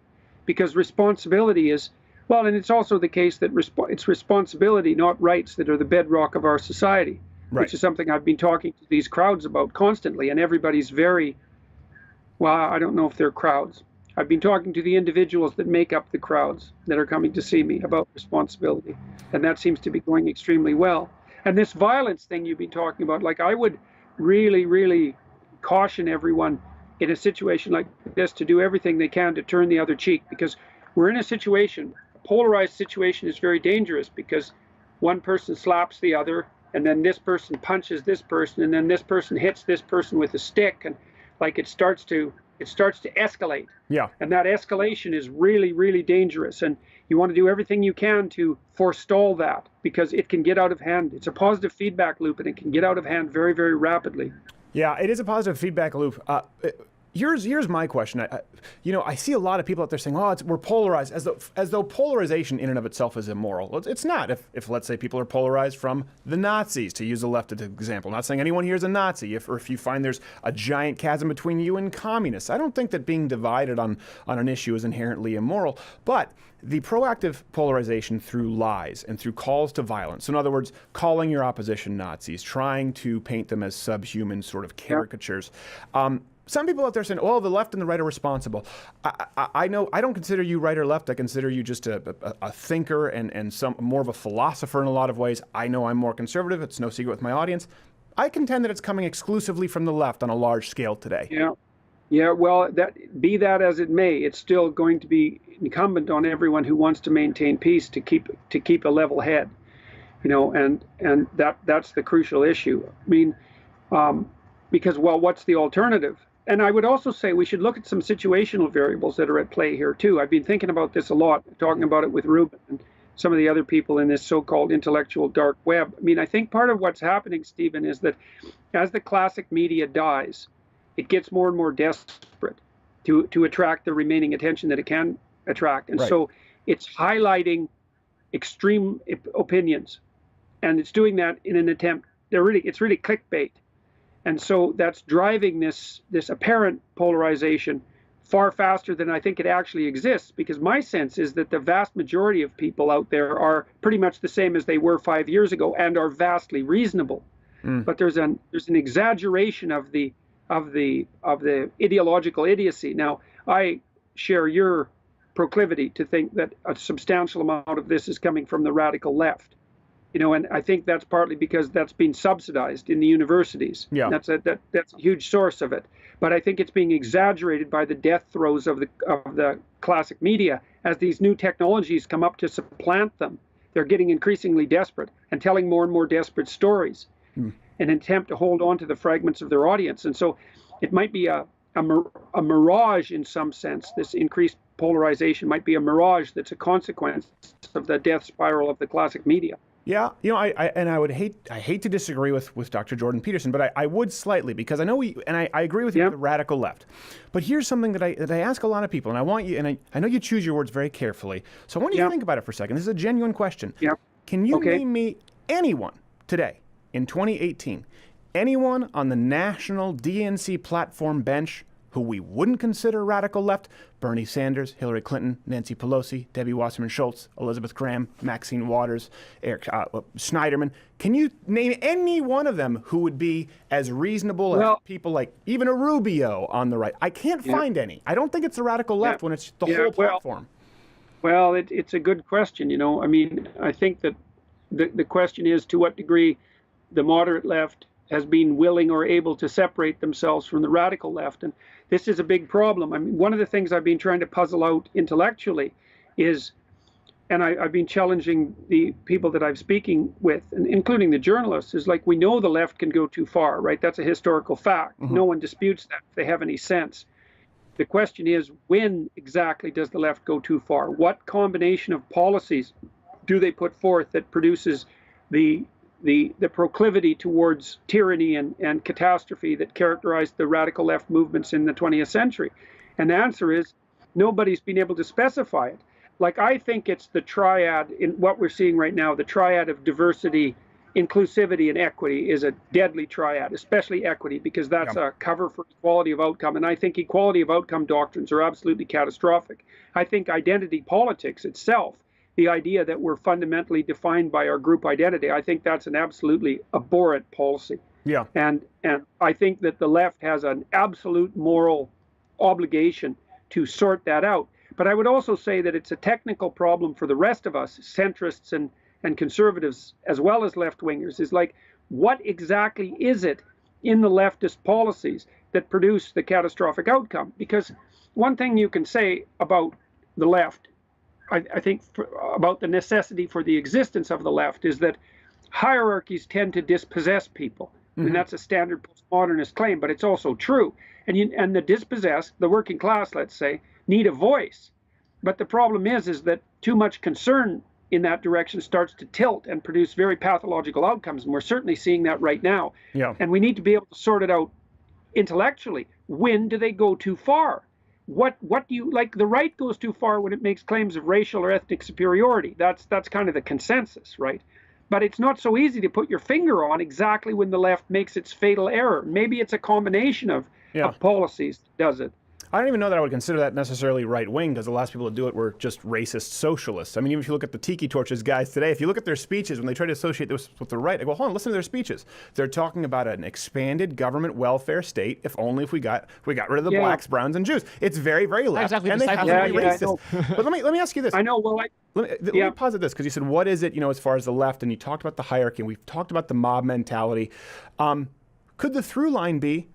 because responsibility is, well, and it's also the case that it's responsibility, not rights, that are the bedrock of our society, right. Which is something I've been talking to these crowds about constantly. And everybody's very, well, I don't know if they're crowds. I've been talking to the individuals that make up the crowds that are coming to see me about responsibility. And that seems to be going extremely well. And this violence thing you've been talking about, like I would really, really caution everyone in a situation like this to do everything they can to turn the other cheek, because we're in a situation, a polarized situation is very dangerous because one person slaps the other and then this person punches this person, and then this person hits this person with a stick, and like it starts to escalate. Yeah. And that escalation is really, really dangerous. And you want to do everything you can to forestall that, because it can get out of hand. It's a positive feedback loop, and it can get out of hand very, very rapidly. Yeah, it is a positive feedback loop. Here's my question. I see a lot of people out there saying, "Oh, we're polarized," as though polarization in and of itself is immoral. Well, it's not. If let's say people are polarized from the Nazis, to use the left as an example, not saying anyone here is a Nazi. If you find there's a giant chasm between you and communists, I don't think that being divided on an issue is inherently immoral. But the proactive polarization through lies and through calls to violence, so in other words, calling your opposition Nazis, trying to paint them as subhuman sort of caricatures. Some people out there saying, "Oh, the left and the right are responsible." I know I don't consider you right or left. I consider you just a thinker and some more of a philosopher in a lot of ways. I know I'm more conservative. It's no secret with my audience. I contend that it's coming exclusively from the left on a large scale today. Yeah. Well, be that as it may, it's still going to be incumbent on everyone who wants to maintain peace to keep a level head. And that's the crucial issue. I mean, because what's the alternative? And I would also say we should look at some situational variables that are at play here too. I've been thinking about this a lot, talking about it with Ruben and some of the other people in this so-called intellectual dark web. I mean, I think part of what's happening, Stephen, is that as the classic media dies, it gets more and more desperate to attract the remaining attention that it can attract. And so it's highlighting extreme opinions, and it's doing that in an attempt. It's really clickbait. And so that's driving this apparent polarization far faster than I think it actually exists, because my sense is that the vast majority of people out there are pretty much the same as they were 5 years ago and are vastly reasonable. But there's an exaggeration of the ideological idiocy. Now, I share your proclivity to think that a substantial amount of this is coming from the radical left. And I think that's partly because that's being subsidized in the universities. Yeah. That's a huge source of it. But I think it's being exaggerated by the death throes of the classic media as these new technologies come up to supplant them. They're getting increasingly desperate and telling more and more desperate stories in an attempt to hold on to the fragments of their audience. And so it might be a mirage in some sense. This increased polarization might be a mirage that's a consequence of the death spiral of the classic media. Yeah, I hate to disagree with Dr. Jordan Peterson, but I would slightly, because I know I agree with you with the radical left. But here's something that I ask a lot of people, and I want you, and I know you choose your words very carefully, so I want you to think about it for a second. This is a genuine question. Can you name me anyone today in 2018, anyone on the national DNC platform bench who we wouldn't consider radical left? Bernie Sanders, Hillary Clinton, Nancy Pelosi, Debbie Wasserman Schultz, Elizabeth Graham, Maxine Waters, Eric Schneiderman. Can you name any one of them who would be as reasonable as people like even a Rubio on the right? I can't find any. I don't think it's the radical left when it's the whole platform. Well, it's a good question. I mean, I think that the question is to what degree the moderate left has been willing or able to separate themselves from the radical left. And this is a big problem. I mean, one of the things I've been trying to puzzle out intellectually is, and I've been challenging the people that I'm speaking with, and including the journalists, is like, we know the left can go too far, right? That's a historical fact. No one disputes that if they have any sense. The question is, when exactly does the left go too far? What combination of policies do they put forth that produces the proclivity towards tyranny and catastrophe that characterized the radical left movements in the 20th century? And the answer is, nobody's been able to specify it. Like, I think it's the triad in what we're seeing right now. The triad of diversity, inclusivity, and equity is a deadly triad, especially equity, because that's a cover for equality of outcome. And I think equality of outcome doctrines are absolutely catastrophic. I think identity politics itself, the idea that we're fundamentally defined by our group identity, I think that's an absolutely abhorrent policy. Yeah. And I think that the left has an absolute moral obligation to sort that out. But I would also say that it's a technical problem for the rest of us, centrists and conservatives, as well as left-wingers, is like, what exactly is it in the leftist policies that produce the catastrophic outcome? Because one thing you can say about the left, I think about the necessity for the existence of the left, is that hierarchies tend to dispossess people. And that's a standard postmodernist claim, but it's also true. And the dispossessed, the working class, let's say, need a voice. But the problem is that too much concern in that direction starts to tilt and produce very pathological outcomes. And we're certainly seeing that right now. Yeah. And we need to be able to sort it out intellectually. When do they go too far? What do you like? The right goes too far when it makes claims of racial or ethnic superiority. That's kind of the consensus, right? But it's not so easy to put your finger on exactly when the left makes its fatal error. Maybe it's a combination of policies that does it. I don't even know that I would consider that necessarily right-wing, because the last people to do it were just racist socialists. I mean, even if you look at the Tiki Torches guys today, if you look at their speeches, when they try to associate this with the right, I go, hold on, listen to their speeches. They're talking about an expanded government welfare state, if we got rid of the blacks, browns, and Jews. It's very, very left, exactly and they have to be racist. But let me ask you this. I know, well, let me posit this, because you said, what is it, as far as the left, and you talked about the hierarchy, and we've talked about the mob mentality. Could the through line be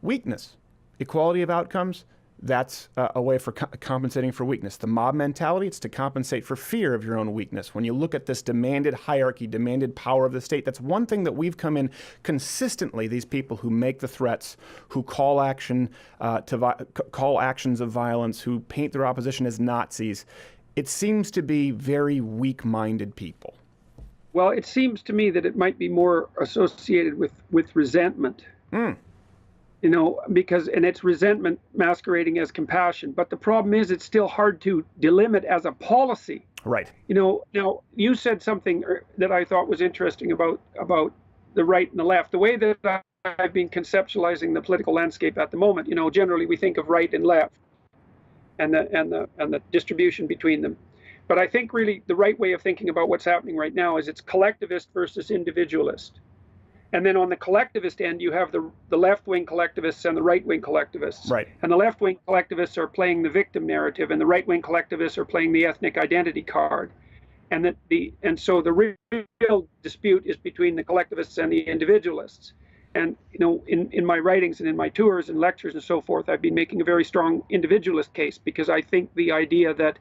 weakness, equality of outcomes? That's a way for compensating for weakness. The mob mentality, it's to compensate for fear of your own weakness. When you look at this demanded hierarchy, demanded power of the state, that's one thing that we've come in consistently, these people who make the threats, who call actions of violence, who paint their opposition as Nazis. It seems to be very weak-minded people. Well, it seems to me that it might be more associated with resentment. Because it's resentment masquerading as compassion. But the problem is it's still hard to delimit as a policy. Right. Now you said something that I thought was interesting about the right and the left. The way that I've been conceptualizing the political landscape at the moment, generally we think of right and left and the distribution between them. But I think really the right way of thinking about what's happening right now is it's collectivist versus individualist. And then on the collectivist end, you have the left-wing collectivists and the right-wing collectivists. Right. And the left-wing collectivists are playing the victim narrative, and the right-wing collectivists are playing the ethnic identity card. And so the real dispute is between the collectivists and the individualists. And in my writings and in my tours and lectures and so forth, I've been making a very strong individualist case, because I think the idea that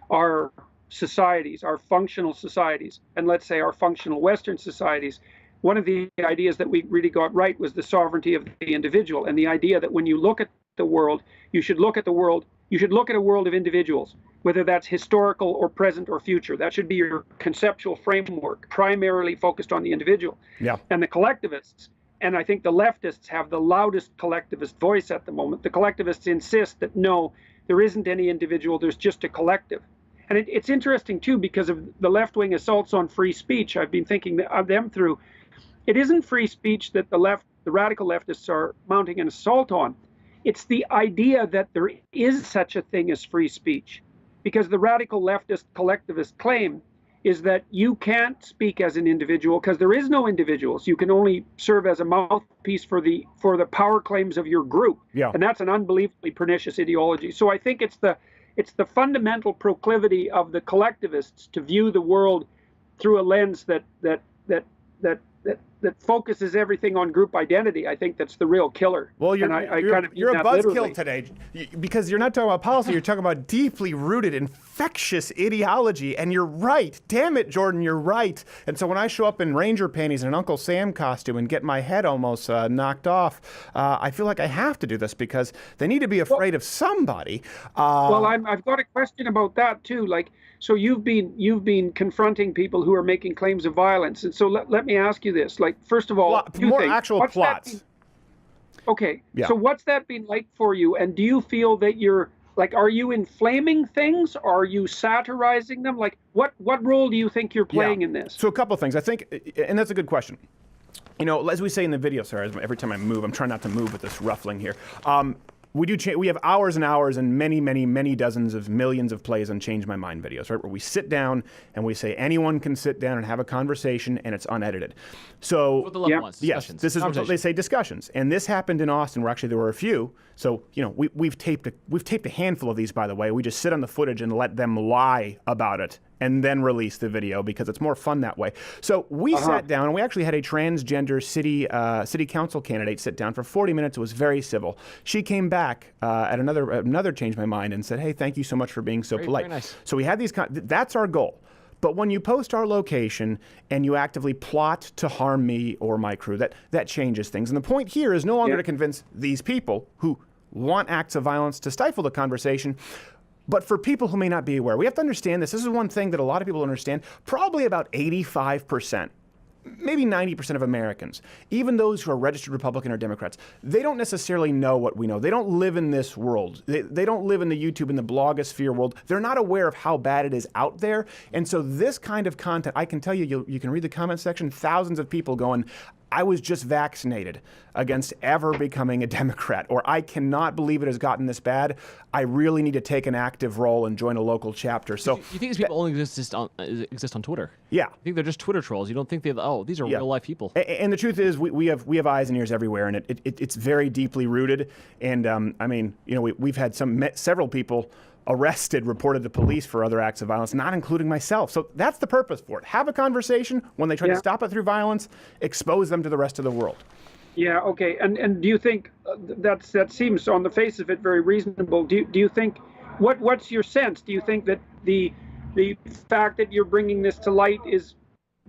our societies, our functional societies, and let's say our functional Western societies, one of the ideas that we really got right was the sovereignty of the individual, and the idea that when you look at the world, you should look at a world of individuals, whether that's historical or present or future. That should be your conceptual framework, primarily focused on the individual. Yeah. And the collectivists, and I think the leftists have the loudest collectivist voice at the moment. The collectivists insist that no, there isn't any individual, there's just a collective. And it's interesting too, because of the left-wing assaults on free speech. I've been thinking of them through. It isn't free speech that the radical leftists are mounting an assault on. It's the idea that there is such a thing as free speech, because the radical leftist collectivist claim is that you can't speak as an individual because there is no individuals. You can only serve as a mouthpiece for the power claims of your group. Yeah. And that's an unbelievably pernicious ideology. So I think it's the fundamental proclivity of the collectivists to view the world through a lens that focuses everything on group identity. I think that's the real killer. Well, you're a buzzkill today, because you're not talking about policy. You're talking about deeply rooted, infectious ideology, and you're right. Damn it, Jordan, you're right. And so when I show up in Ranger panties and an Uncle Sam costume and get my head almost knocked off, I feel like I have to do this, because they need to be afraid of somebody. Well, I've got a question about that too. So you've been confronting people who are making claims of violence, and so let me ask you this. First of all, more actual plots. Okay. Yeah. So what's that been like for you? And do you feel that you're are you inflaming things? Are you satirizing them? What role do you think you're playing in this? So a couple of things, I think, and that's a good question. As we say in the video, sorry, every time I move, I'm trying not to move with this ruffling here. We have hours and hours and many, many, many dozens of millions of plays on Change My Mind videos, right? Where we sit down and we say anyone can sit down and have a conversation, and it's unedited. So with the loved ones, yes, this is what they say, discussions. And this happened in Austin, where actually there were a few. So we've taped a handful of these, by the way. We just sit on the footage and let them lie about it, and then release the video, because it's more fun that way. So we sat down, and we actually had a transgender city council candidate sit down for 40 minutes. It was very civil. She came back at another Change My Mind and said, "Hey, thank you so much for being so polite." Very nice. So we had these. That's our goal. But when you post our location and you actively plot to harm me or my crew, that changes things. And the point here is no longer to convince these people who want acts of violence to stifle the conversation, but for people who may not be aware. We have to understand this. This is one thing that a lot of people understand. Probably about 85%. Maybe 90% of Americans, even those who are registered Republican or Democrats, they don't necessarily know what we know. They don't live in this world. They don't live in the YouTube and the blogosphere world. They're not aware of how bad it is out there. And so this kind of content, I can tell you, you can read the comment section, thousands of people going, I was just vaccinated against ever becoming a Democrat, or I cannot believe it has gotten this bad. I really need to take an active role and join a local chapter. So you think these people only exist on Twitter? Yeah. You think they're just Twitter trolls? You don't think these are real life people? And the truth is, we have eyes and ears everywhere, and it's very deeply rooted. And I mean, we've had several people arrested, reported to police for other acts of violence, not including myself. So that's the purpose for it. Have a conversation. When they try to stop it through violence, expose them to the rest of the world. Yeah, okay. And do you think that seems on the face of it very reasonable? Do you think, what's your sense? Do you think that the fact that you're bringing this to light is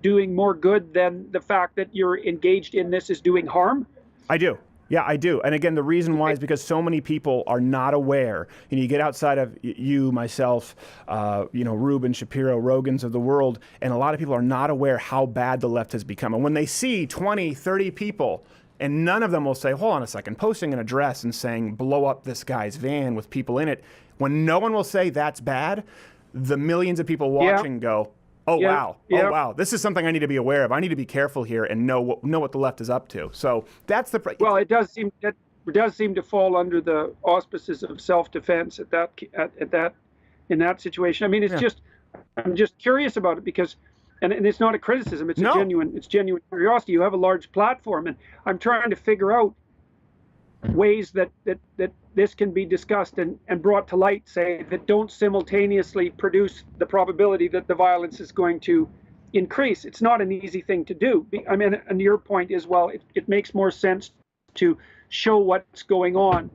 doing more good than the fact that you're engaged in this is doing harm? I do. Yeah, I do. And again, the reason why is because so many people are not aware. You get outside of you, myself, Rubin, Shapiro, Rogans of the world, and a lot of people are not aware how bad the left has become. And when they see 20, 30 people, and none of them will say, hold on a second, posting an address and saying, blow up this guy's van with people in it, when no one will say that's bad, the millions of people watching go, wow. Oh, wow. This is something I need to be aware of. I need to be careful here and know what the left is up to. So that's the... Well, it does seem to fall under the auspices of self-defense in that situation. I mean, I'm just curious about it because, and it's not a criticism. It's genuine curiosity. You have a large platform, and I'm trying to figure out ways that this can be discussed and brought to light, say, that don't simultaneously produce the probability that the violence is going to increase. It's not an easy thing to do. I mean, and your point is, well, it makes more sense to show what's going on,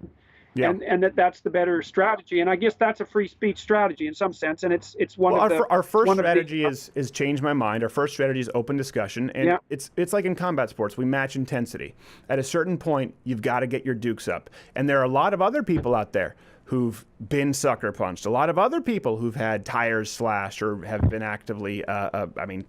and that's the better strategy. And I guess that's a free speech strategy in some sense, and it's one of the... Our first strategy is change my mind. Our first strategy is open discussion, and it's like in combat sports. We match intensity. At a certain point, you've got to get your dukes up. And there are a lot of other people out there who've been sucker punched. A lot of other people who've had tires slashed or have been actively,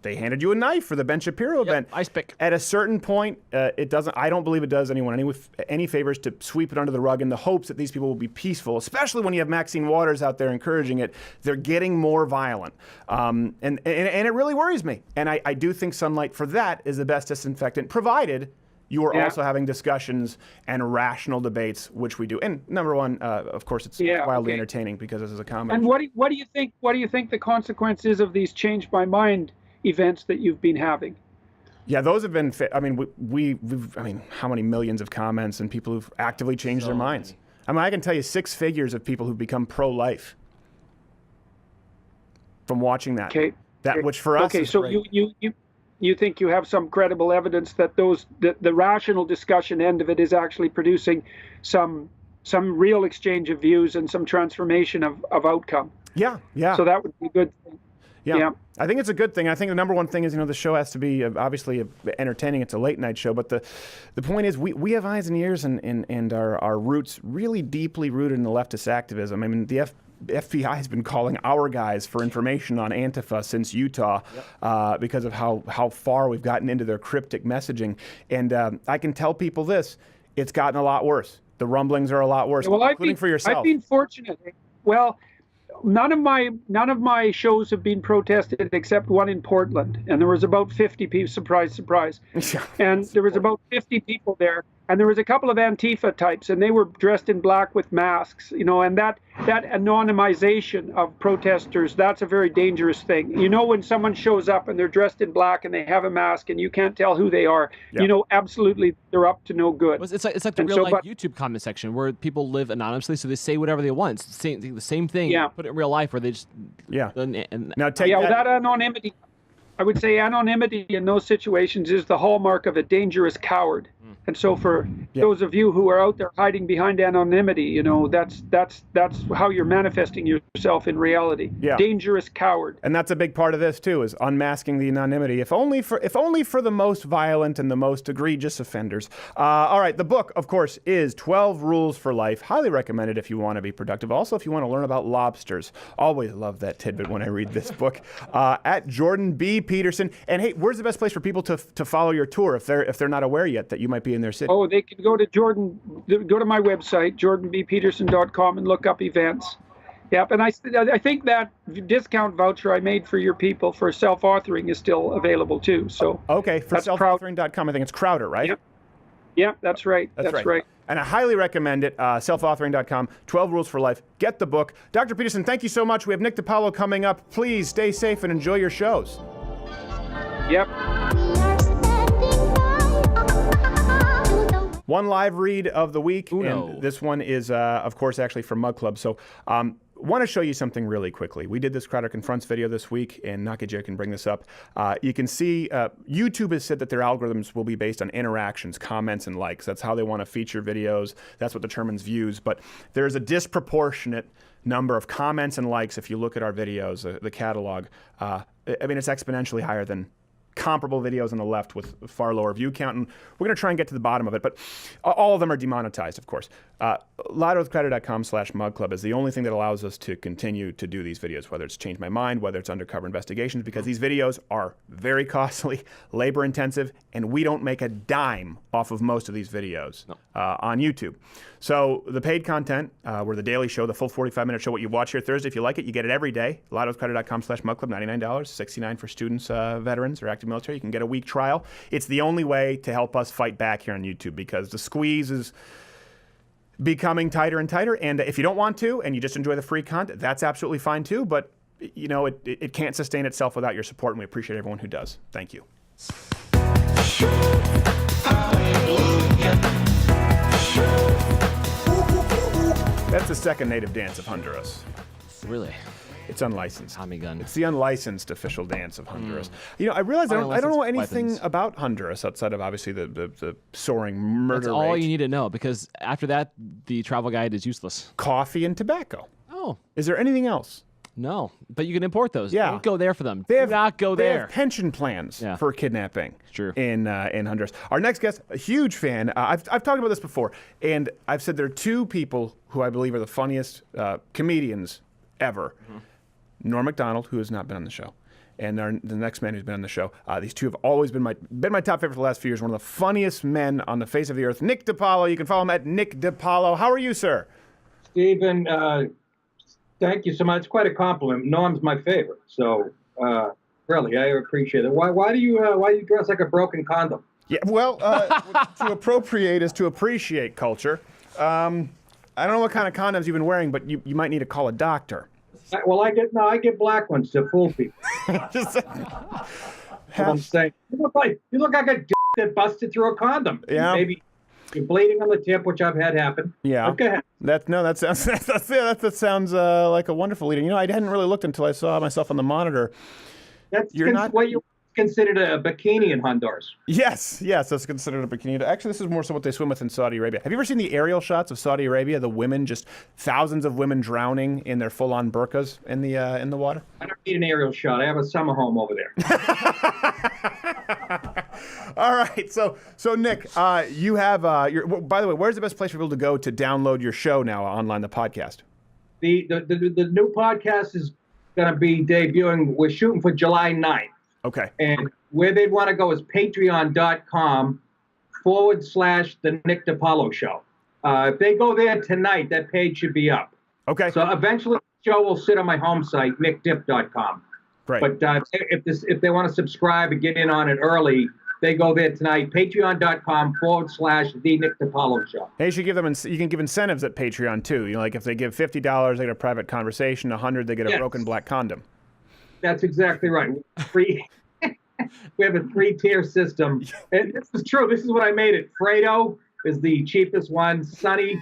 they handed you a knife for the Ben Shapiro event. Ice pick. At a certain point, I don't believe it does anyone any favors to sweep it under the rug in the hopes that these people will be peaceful, especially when you have Maxine Waters out there encouraging it. They're getting more violent. And it really worries me. And I do think sunlight for that is the best disinfectant, provided you are also having discussions and rational debates, which we do. And number one, of course, it's wildly entertaining because this is a comedy. And what do you think? What do you think the consequence is of these change my mind events that you've been having? Yeah, those have been. We've how many millions of comments and people who've actively changed their minds. I mean, I can tell you 6 figures of people who've become pro-life from watching that. Okay. Which for us. Okay, is so great. you think you have some credible evidence that the rational discussion end of it is actually producing some real exchange of views and some transformation of outcome. Yeah. So that would be a good thing. Yeah. I think it's a good thing. I think the number one thing is, the show has to be obviously entertaining. It's a late night show, but the point is we have eyes and ears and our roots really deeply rooted in the leftist activism. I mean, the FBI has been calling our guys for information on Antifa since Utah because of how far we've gotten into their cryptic messaging. And I can tell people this, it's gotten a lot worse. The rumblings are a lot worse, including for yourself. I've been fortunate. Well, none of my shows have been protested except one in Portland, and there was about 50 people. Surprise! And there was about 50 people there, and there was a couple of Antifa types, and they were dressed in black with masks, and that anonymization of protesters, that's a very dangerous thing. When someone shows up and they're dressed in black and they have a mask and you can't tell who they are, absolutely they're up to no good. It's like the real life YouTube comment section where people live anonymously, so they say whatever they want. It's the same thing. Put it in real life where they just Now take that anonymity. I would say anonymity in those situations is the hallmark of a dangerous coward. And so for those of you who are out there hiding behind anonymity, that's how you're manifesting yourself in reality. Yeah. Dangerous coward. And that's a big part of this too, is unmasking the anonymity, if only for the most violent and the most egregious offenders. All right, the book, of course, is 12 Rules for Life. Highly recommended if you want to be productive. Also, if you want to learn about lobsters. Always love that tidbit when I read this book. At Jordan B. Peterson. And hey, where's the best place for people to follow your tour if they're not aware yet that you might be in their city? Oh, they can go to my website, jordanbpeterson.com, and look up events. Yep, and I think that discount voucher I made for your people for self-authoring is still available too. So okay, for self-authoring.com, I think it's Crowder, right? Yep, that's right. That's right. And I highly recommend it. Self-authoring.com, 12 Rules for Life. Get the book. Dr. Peterson, thank you so much. We have Nick DiPaolo coming up. Please stay safe and enjoy your shows. Yep. One live read of the week, and this one is, of course, actually from Mug Club. So want to show you something really quickly. We did this Crowder Confronts video this week, and Nakaja can bring this up. You can see YouTube has said that their algorithms will be based on interactions, comments, and likes. That's how they want to feature videos. That's what determines views. But there's a disproportionate number of comments and likes if you look at our videos, the catalog. I mean, it's exponentially higher than comparable videos on the left with far lower view count, and we're going to try and get to the bottom of it, but all of them are demonetized, of course. Loudwithcrowder.com/mugclub is the only thing that allows us to continue to do these videos, whether it's Change My Mind, whether it's Undercover Investigations, because these videos are very costly, labor intensive, and we don't make a dime off of most of these videos on YouTube. So the paid content, we're the daily show, the full 45-minute show, what you watch here Thursday. If you like it, you get it every day. Loudwithcrowder.com/mugclub, $99, $69 for students, veterans, or active military. You can get a week trial. It's the only way to help us fight back here on YouTube, because the squeeze is becoming tighter and tighter. And if you don't want to and you just enjoy the free content, that's absolutely fine too. But it can't sustain itself without your support, and we appreciate everyone who does. Thank you. That's the second native dance of Honduras. Really? It's unlicensed. Tommy gun. It's the unlicensed official dance of Honduras. I realize I don't know anything about Honduras outside of obviously the soaring murder That's all rate. you need to know, because after that, the travel guide is useless. Coffee and tobacco. Oh. Is there anything else? No, but you can import those. Yeah. Don't go there for them. They Do not go They there. have pension plans for kidnapping. It's true. In Honduras. Our next guest, a huge fan. I've talked about this before, and I've said there are two people who I believe are the funniest comedians ever. Mm-hmm. Norm Macdonald, who has not been on the show, and the next man who's been on the show. These two have always been my top favorite for the last few years. One of the funniest men on the face of the earth, Nick DiPaolo. You can follow him at Nick DiPaolo. How are you, sir? Stephen, thank you so much. It's quite a compliment. Norm's my favorite, so really, I appreciate it. Why do you dress like a broken condom? Yeah, well, to appropriate is to appreciate culture. I don't know what kind of condoms you've been wearing, but you might need to call a doctor. Well, I get black ones to fool people. Just what I'm saying. You look like a that busted through a condom. Yeah. Maybe you're bleeding on the tip, which I've had happen. Yeah. Okay. That sounds like a wonderful lead. I hadn't really looked until I saw myself on the monitor. That's what you considered a bikini in Honduras. Yes, that's considered a bikini. Actually, this is more so what they swim with in Saudi Arabia. Have you ever seen the aerial shots of Saudi Arabia? The women, just thousands of women drowning in their full-on burqas in the water. I don't need an aerial shot. I have a summer home over there. All right, so Nick, you have by the way, where's the best place for people to go to download your show now online, the podcast? The new podcast is going to be debuting. We're shooting for July 9th. Okay. And where they'd want to go is patreon.com/The Nick DiPaolo Show. If they go there tonight, that page should be up. Okay. So eventually the show will sit on my home site, nickdip.com. Right. But if they want to subscribe and get in on it early, they go there tonight, patreon.com/The Nick DiPaolo Show. Hey, you can give incentives at Patreon too. Like if they give $50, they get a private conversation. $100, they get a broken black condom. That's exactly right. We have a 3-tier system. And this is true. This is what I made it. Fredo is the cheapest one. Sunny,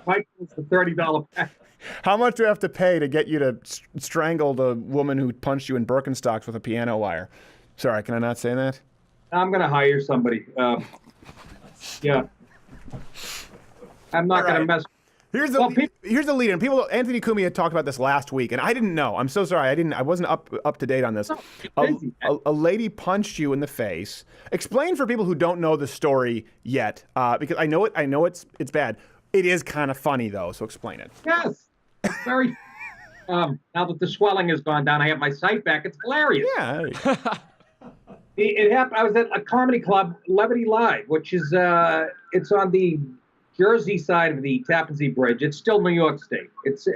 Mike is the $30 pack. How much do you have to pay to get you to strangle the woman who punched you in Birkenstocks with a piano wire? Sorry, can I not say that? I'm going to hire somebody. Yeah. I'm not going to mess. Here's the lead. And Anthony Cumia had talked about this last week, and I didn't know. I'm so sorry. I wasn't up to date on this. A lady punched you in the face. Explain for people who don't know the story yet, because I know it's bad. It is kind of funny though, so explain it. Yes, it's very. Now that the swelling has gone down, I have my sight back. It's hilarious. Yeah. It happened. I was at a comedy club, Levity Live, which is it's on the Jersey side of the Tappan Zee Bridge. It's still New York State. It's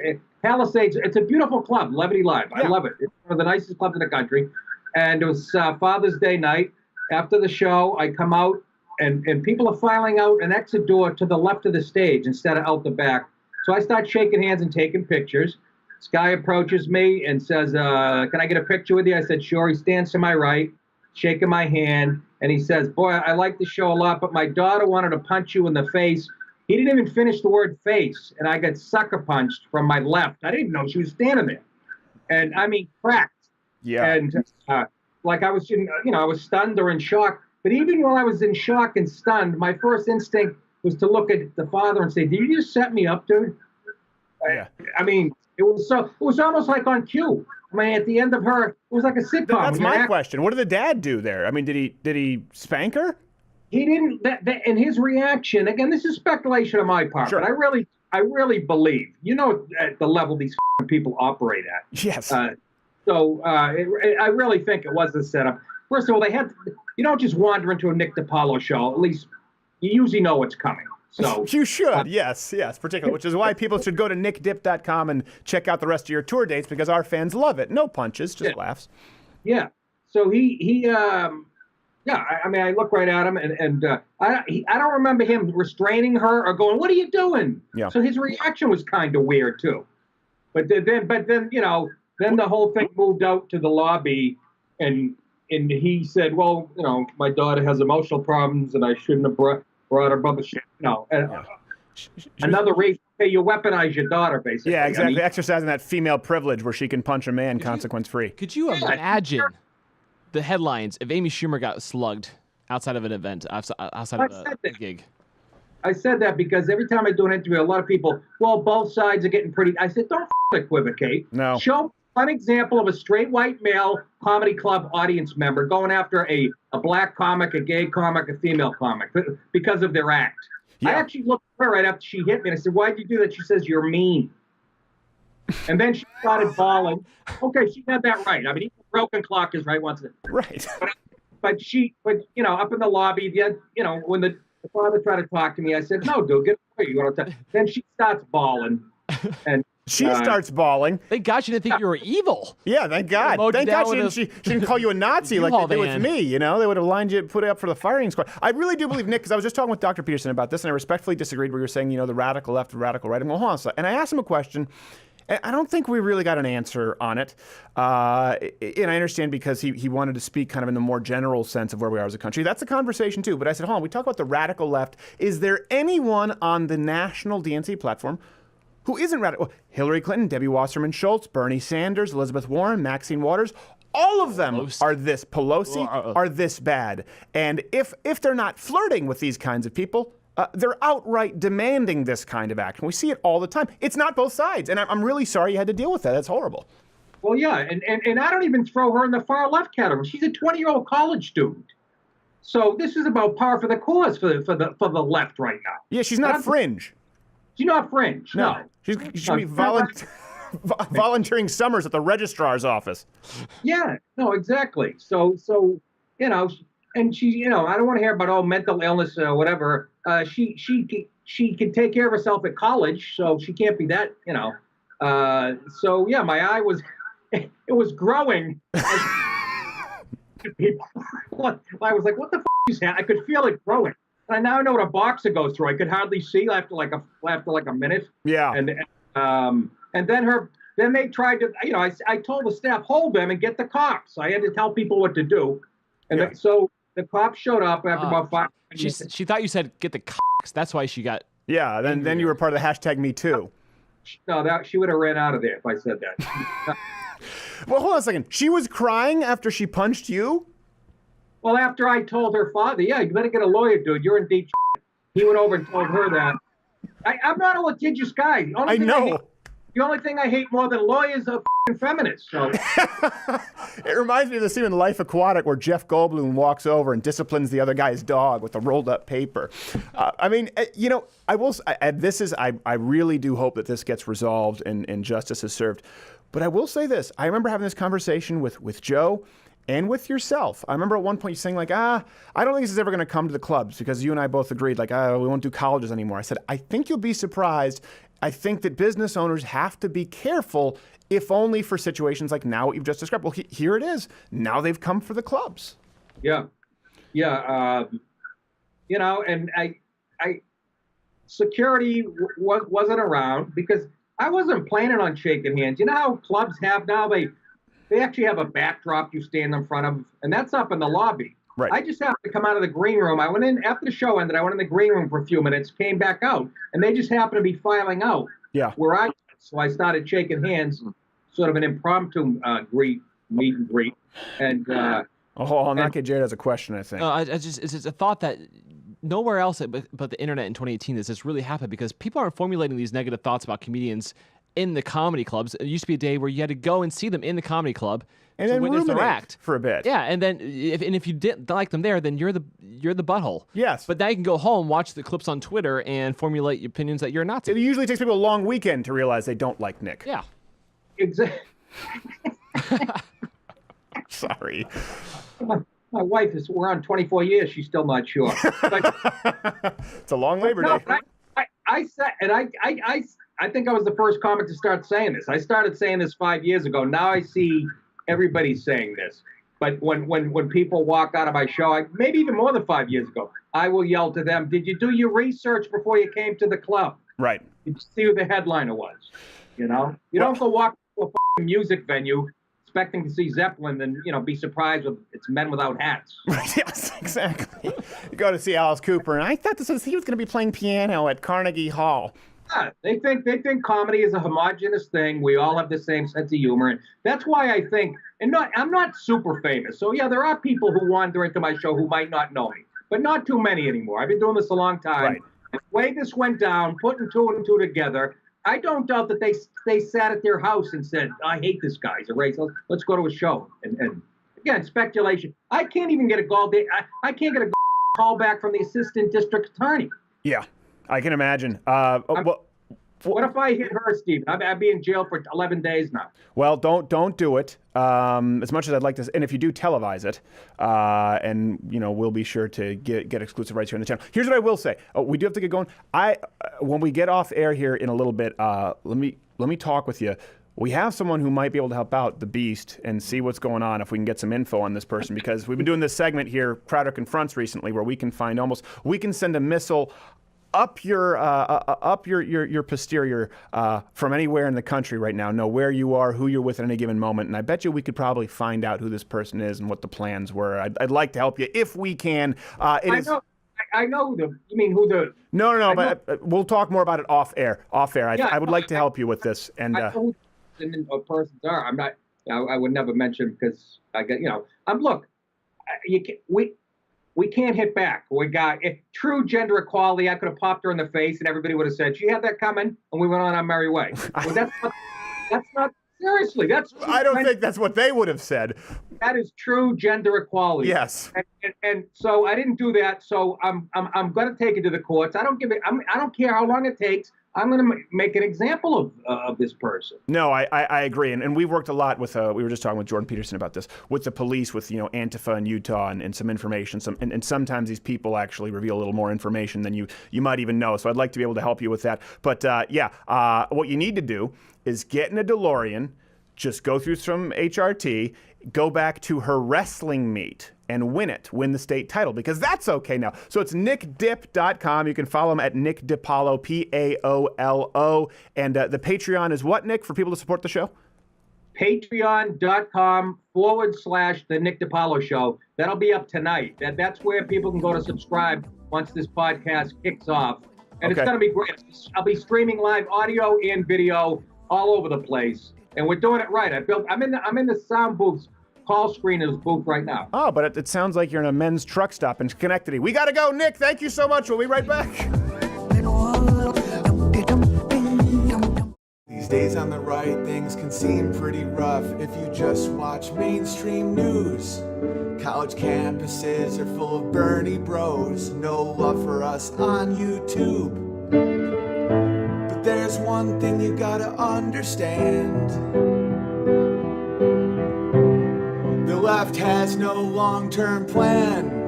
Palisades. It's a beautiful club, Levity Live. I love it. It's one of the nicest clubs in the country. And it was Father's Day night. After the show, I come out, and people are filing out an exit door to the left of the stage instead of out the back. So I start shaking hands and taking pictures. This guy approaches me and says, can I get a picture with you? I said, sure. He stands to my right, shaking my hand. And he says, boy, I like the show a lot, but my daughter wanted to punch you in the face. He didn't even finish the word face, and I got sucker punched from my left. I didn't even know she was standing there. And I mean, cracked. Yeah. And like I was I was stunned or in shock. But even while I was in shock and stunned, my first instinct was to look at the father and say, did you just set me up, dude? Yeah. I mean, it was almost like on cue. I mean, at the end of her, it was like a sitcom. That's my question. What did the dad do there? I mean, did he spank her? He didn't. And his reaction, again, this is speculation on my part, but I really believe, at the level these people operate at. Yes. I really think it was a setup. First of all, you don't just wander into a Nick DiPaolo show. At least you usually know what's coming. So you should, yes, particularly, which is why people should go to nickdip.com and check out the rest of your tour dates, because our fans love it. No punches, just laughs. Yeah. So I mean, I look right at him, and I don't remember him restraining her or going, "What are you doing?" Yeah. So his reaction was kind of weird too. But then the whole thing moved out to the lobby, and he said, "Well, my daughter has emotional problems, and I shouldn't have brought her brother." Another reason. Hey, you weaponize your daughter, basically. Yeah, exactly. I mean, exercising that female privilege where she can punch a man consequence-free. Could you imagine the headlines if Amy Schumer got slugged outside of an event, outside of a gig? I said that because every time I do an interview, a lot of people, well, both sides are getting pretty. I said, don't equivocate. No. Show one example of a straight white male comedy club audience member going after a black comic, a gay comic, a female comic because of their act. Yeah. I actually looked at her right after she hit me and I said, why'd you do that? She says, you're mean. And then she started bawling. Okay, she had that right. I mean, even a broken clock is right once in a while. Right. But up in the lobby, when the father tried to talk to me, I said, no, dude, get away. You want to talk? Then she starts bawling. And she starts bawling. Thank God she didn't think you were evil. Yeah, thank God. Thank God she didn't call you a Nazi like they did with me. They would have lined you, put it up for the firing squad. I really do believe, Nick, because I was just talking with Dr. Peterson about this, and I respectfully disagreed where you were saying, the radical left, the radical right. Hold on a second. And I asked him a question. I don't think we really got an answer on it. And I understand because he wanted to speak kind of in the more general sense of where we are as a country. That's a conversation too. But I said, hold on, we talk about the radical left. Is there anyone on the national DNC platform who isn't radical? Hillary Clinton, Debbie Wasserman Schultz, Bernie Sanders, Elizabeth Warren, Maxine Waters. All of them are this are this bad. And if they're not flirting with these kinds of people, they're outright demanding this kind of action. We see it all the time. It's not both sides. And I'm really sorry you had to deal with that. That's horrible. Well, yeah. And I don't even throw her in the far left category. She's a 20-year-old college student. So this is about par for the course for the left right now. Yeah, she's not fringe. She's not fringe. No. She should be volunteering summers at the registrar's office. Yeah. No, exactly. So and she, I don't want to hear about mental illness or whatever. She can take care of herself at college, so she can't be that, So yeah, my eye was, it was growing. I was like, what the f is that? I could feel it growing. And now I know what a boxer goes through. I could hardly see after like a minute. Yeah. And then they tried to, I told the staff, hold them and get the cops. I had to tell people what to do. And so the cops showed up after about 5 minutes. She thought you said get the cocks. That's why she got. Yeah, then you were part of the hashtag Me Too. No, she would have ran out of there if I said that. Well, hold on a second. She was crying after she punched you? Well, after I told her father, yeah, you better get a lawyer, dude. You're in deep shit. He went over and told her that. I'm not a litigious guy. I know. The only thing I hate more than lawyers are feminists. So. It reminds me of the scene in Life Aquatic where Jeff Goldblum walks over and disciplines the other guy's dog with a rolled up paper. I mean, you know, I really do hope that this gets resolved and justice is served. But I will say this. I remember having this conversation with Joe and with yourself. I remember at one point you saying like, I don't think this is ever going to come to the clubs, because you and I both agreed like, we won't do colleges anymore. I said, I think you'll be surprised. I think that business owners have to be careful, if only for situations like now what you've just described. Well, here it is. Now they've come for the clubs. Yeah. Yeah. You know, and security wasn't around because I wasn't planning on shaking hands. You know how clubs have now? They actually have a backdrop you stand in front of, and that's up in the lobby. Right. I just happened to come out of the green room. I went in after the show ended. I went in the green room for a few minutes, came back out, and they just happened to be filing out. Yeah. Where I was. So I started shaking hands, sort of an impromptu meet and greet. And Not get Jared has a question, I think. It's a thought that nowhere else but the internet in 2018 does this really happen, because people aren't formulating these negative thoughts about comedians in the comedy clubs. It used to be a day where you had to go and see them in the comedy club and to then witness their act for a bit. Yeah, and then if you didn't like them there, then you're the butthole. Yes. But now you can go home, watch the clips on Twitter, and formulate your opinions that you're a Nazi. It usually takes people a long weekend to realize they don't like Nick. Yeah. Exactly. Sorry. My wife we're on 24 years. She's still not sure. But, it's a long Labor Day. I said, and I think I was the first comic to start saying this. I started saying this 5 years ago. Now I see everybody saying this. But when people walk out of my show, maybe even more than 5 years ago, I will yell to them, "Did you do your research before you came to the club? Right. Did you see who the headliner was? You know, don't go walk to a music venue expecting to see Zeppelin and be surprised with it's men without hats." Yes, exactly. You go to see Alice Cooper, and I thought he was going to be playing piano at Carnegie Hall. Yeah, they think comedy is a homogenous thing. We all have the same sense of humor, and that's why I think. And I'm not super famous, so yeah, there are people who wander into my show who might not know me, but not too many anymore. I've been doing this a long time. Right. The way this went down, putting two and two together, I don't doubt that they sat at their house and said, "I hate this guy. He's a racist. Let's go to a show." And again, speculation. I can't even get a call. I can't get a call back from the assistant district attorney. Yeah, I can imagine. What if I hit her, Steve? I'd be in jail for 11 days now. Well, don't do it. As much as I'd like to, and if you do, televise it, and we'll be sure to get exclusive rights here on the channel. Here's what I will say: we do have to get going. When we get off air here in a little bit, let me talk with you. We have someone who might be able to help out the Beast and see what's going on if we can get some info on this person, because we've been doing this segment here, Crowder Confronts, recently, where we can send a missile up your posterior from anywhere in the country right now, know where you are, who you're with at any given moment, and I bet you we could probably find out who this person is and what the plans were. I'd like to help you if we can. I know you mean who the... No, but we'll talk more about it off air. I would like to help you with this. And I know who persons are. I'm not... I would never mention because I get... look, we can't hit back. We got true gender equality. I could have popped her in the face and everybody would have said, "She had that coming," and we went on our merry way. Well, that's not seriously. I don't think that's what they would have said. That is true gender equality. Yes. And so I didn't do that. So I'm going to take it to the courts. I don't care how long it takes. I'm going to make an example of this person. No, I agree. And we've worked a lot with, we were just talking with Jordan Peterson about this, with the police, with, Antifa in Utah and some information. And sometimes these people actually reveal a little more information than you might even know. So I'd like to be able to help you with that. But what you need to do is get in a DeLorean, just go through some HRT, go back to her wrestling meet and win the state title, because that's okay now. So it's nickdip.com. You can follow him at Nick DiPaolo, Paolo. And the Patreon is what, Nick, for people to support the show? Patreon.com/The Nick DiPaolo Show. That'll be up tonight. That's where people can go to subscribe once this podcast kicks off. And It's going to be great. I'll be streaming live audio and video all over the place. And we're doing it right. I'm in the sound booths call screener's booth right now. Oh, but it sounds like you're in a men's truck stop in Schenectady. We got to go, Nick. Thank you so much. We'll be right back. These days on the right, things can seem pretty rough if you just watch mainstream news. College campuses are full of Bernie bros, no love for us on YouTube. But there's one thing you gotta understand. The left has no long-term plan.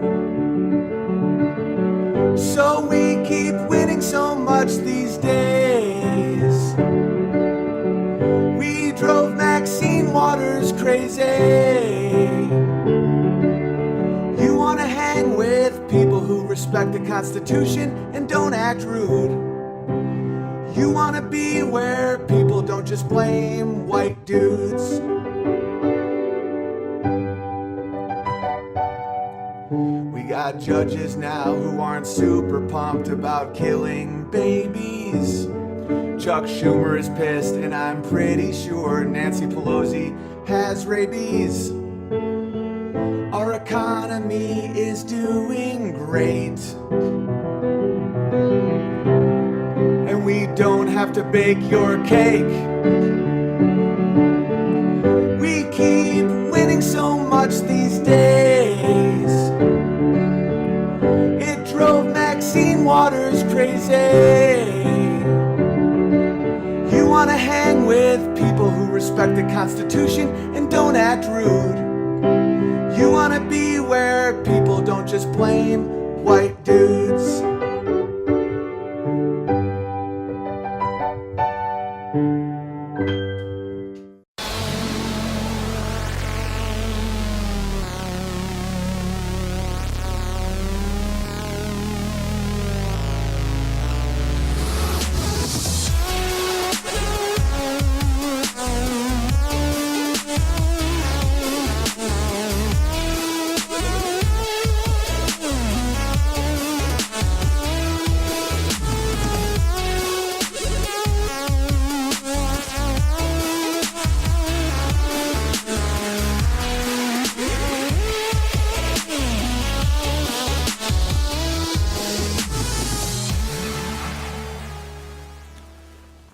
So we keep winning so much these days. We drove Maxine Waters crazy. You wanna hang with people who respect the Constitution and don't act rude. You wanna be where people don't just blame white dudes. We got judges now who aren't super pumped about killing babies. Chuck Schumer is pissed, and I'm pretty sure Nancy Pelosi has rabies. Our economy is doing great, and we don't have to bake your cake. We keep winning so much these days. It drove Maxine Waters crazy. You wanna hang with people who respect the Constitution and don't act rude. You wanna be where people don't just blame white dudes.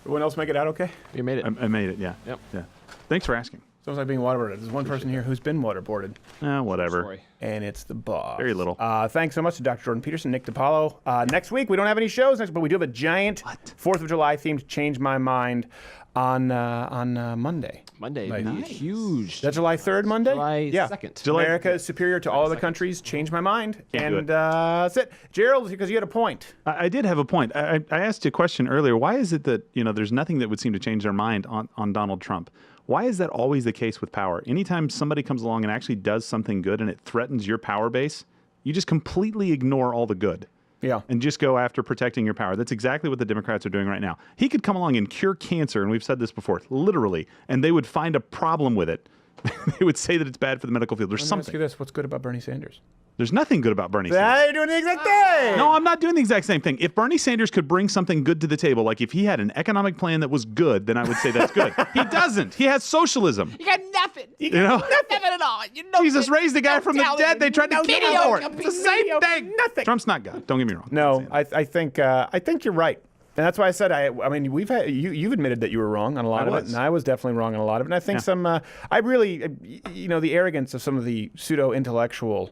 Everyone else make it out okay? You made it. I made it, yeah. Yep. Yeah. Thanks for asking. Sounds like being waterboarded. There's one person here who's been waterboarded. Whatever. Sorry. And it's the boss. Very little. Thanks so much to Dr. Jordan Peterson, Nick DiPaolo. Next week, we don't have any shows next, but we do have a giant 4th of July themed Change My Mind on Monday. Monday. Nice. Huge. Is that July 3rd, Monday? July 2nd. America is superior to all other countries. Change my mind. Can't do And that's it. Gerald, because you had a point. I did have a point. I asked a question earlier. Why is it that there's nothing that would seem to change their mind on Donald Trump? Why is that always the case with power? Anytime somebody comes along and actually does something good and it threatens your power base, you just completely ignore all the good. Yeah. And just go after protecting your power. That's exactly what the Democrats are doing right now. He could come along and cure cancer, and we've said this before, literally, and they would find a problem with it. They would say that it's bad for the medical field. There's Let me ask something. you this. What's good about Bernie Sanders? There's nothing good about Bernie Sanders. You're doing the exact thing. No, I'm not doing the exact same thing. If Bernie Sanders could bring something good to the table, like if he had an economic plan that was good, then I would say that's good. He doesn't. He has socialism. You got nothing. You know? Nothing at all. You know, Jesus raised the guy from the dead. They tried to kill him for it. It's the same thing. Nothing. Trump's not God. Don't get me wrong. No, I think you're right. And that's why I said, I mean, we've had, you've admitted that you were wrong on a lot of it, and I was definitely wrong on a lot of it. And I think the arrogance of some of the pseudo-intellectual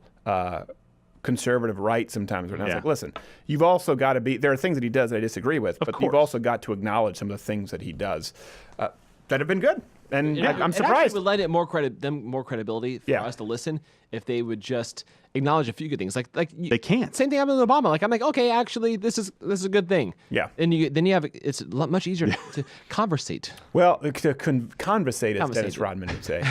conservative right sometimes. When I was like, listen, you've also got to be, there are things that he does that I disagree with, but you've also got to acknowledge some of the things that he does that have been good. And I'm surprised. It actually would lend it more credibility for us to listen if they would just acknowledge a few good things. Like they can't. Same thing happened with Obama. Like I'm like, okay, actually, this is a good thing. Yeah. And then you have it's much easier to conversate. Well, to conversate, as Dennis Rodman would say.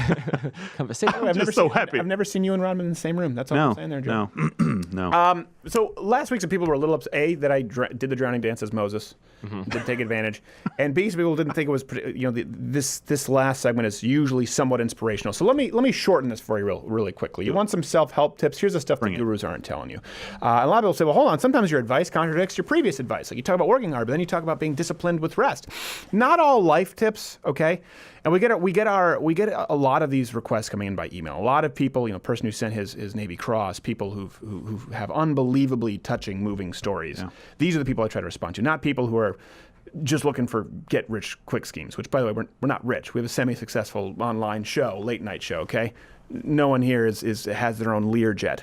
Conversate. I've never seen you and Rodman in the same room. That's all I'm saying there, Joe. No. So last week, some people were a little upset. A, that I did the drowning dance as Moses. Didn't take advantage. And B, some people didn't think it was, this last segment is usually somewhat inspirational. So let me shorten this for you really quickly. You want some self-help tips? Here's the stuff the gurus aren't telling you. A lot of people say, well, hold on, sometimes your advice contradicts your previous advice. Like you talk about working hard, but then you talk about being disciplined with rest. Not all life tips, okay? And we get a lot of these requests coming in by email. A lot of people, person who sent his Navy Cross, people who have unbelievably touching, moving stories. Yeah. These are the people I try to respond to, not people who are just looking for get-rich-quick schemes, which, by the way, we're not rich. We have a semi-successful online show, late-night show, okay? No one here has their own Learjet.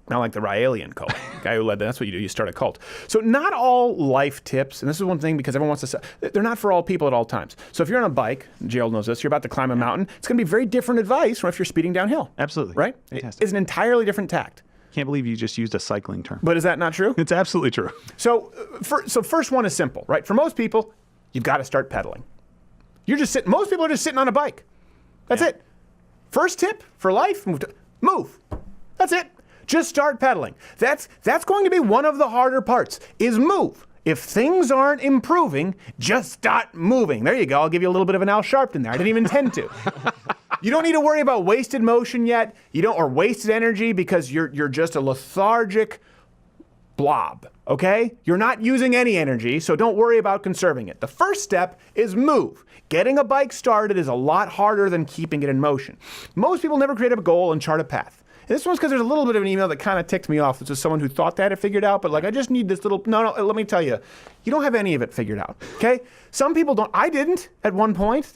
Not like the Raelian cult. The guy who led that. That's what you do. You start a cult. So not all life tips, and this is one thing because everyone wants to, they're not for all people at all times. So if you're on a bike, Gerald knows this, you're about to climb a mountain, it's going to be very different advice from if you're speeding downhill. Absolutely. Right? Fantastic. It's an entirely different tact. Can't believe you just used a cycling term. But is that not true? It's absolutely true. So first one is simple, right? For most people, you've got to start pedaling. Most people are just sitting on a bike. That's it. First tip for life, move. That's it. Just start pedaling. That's going to be one of the harder parts, is move. If things aren't improving, just start moving. There you go. I'll give you a little bit of an Al Sharpton there. I didn't even intend to. You don't need to worry about wasted motion yet, or wasted energy because you're just a lethargic blob, okay? You're not using any energy, so don't worry about conserving it. The first step is move. Getting a bike started is a lot harder than keeping it in motion. Most people never create a goal and chart a path. And this one's because there's a little bit of an email that kind of ticked me off. This is someone who thought they had it figured out, but I just need this little, no, let me tell you, you don't have any of it figured out, okay? Some people don't. I didn't at one point.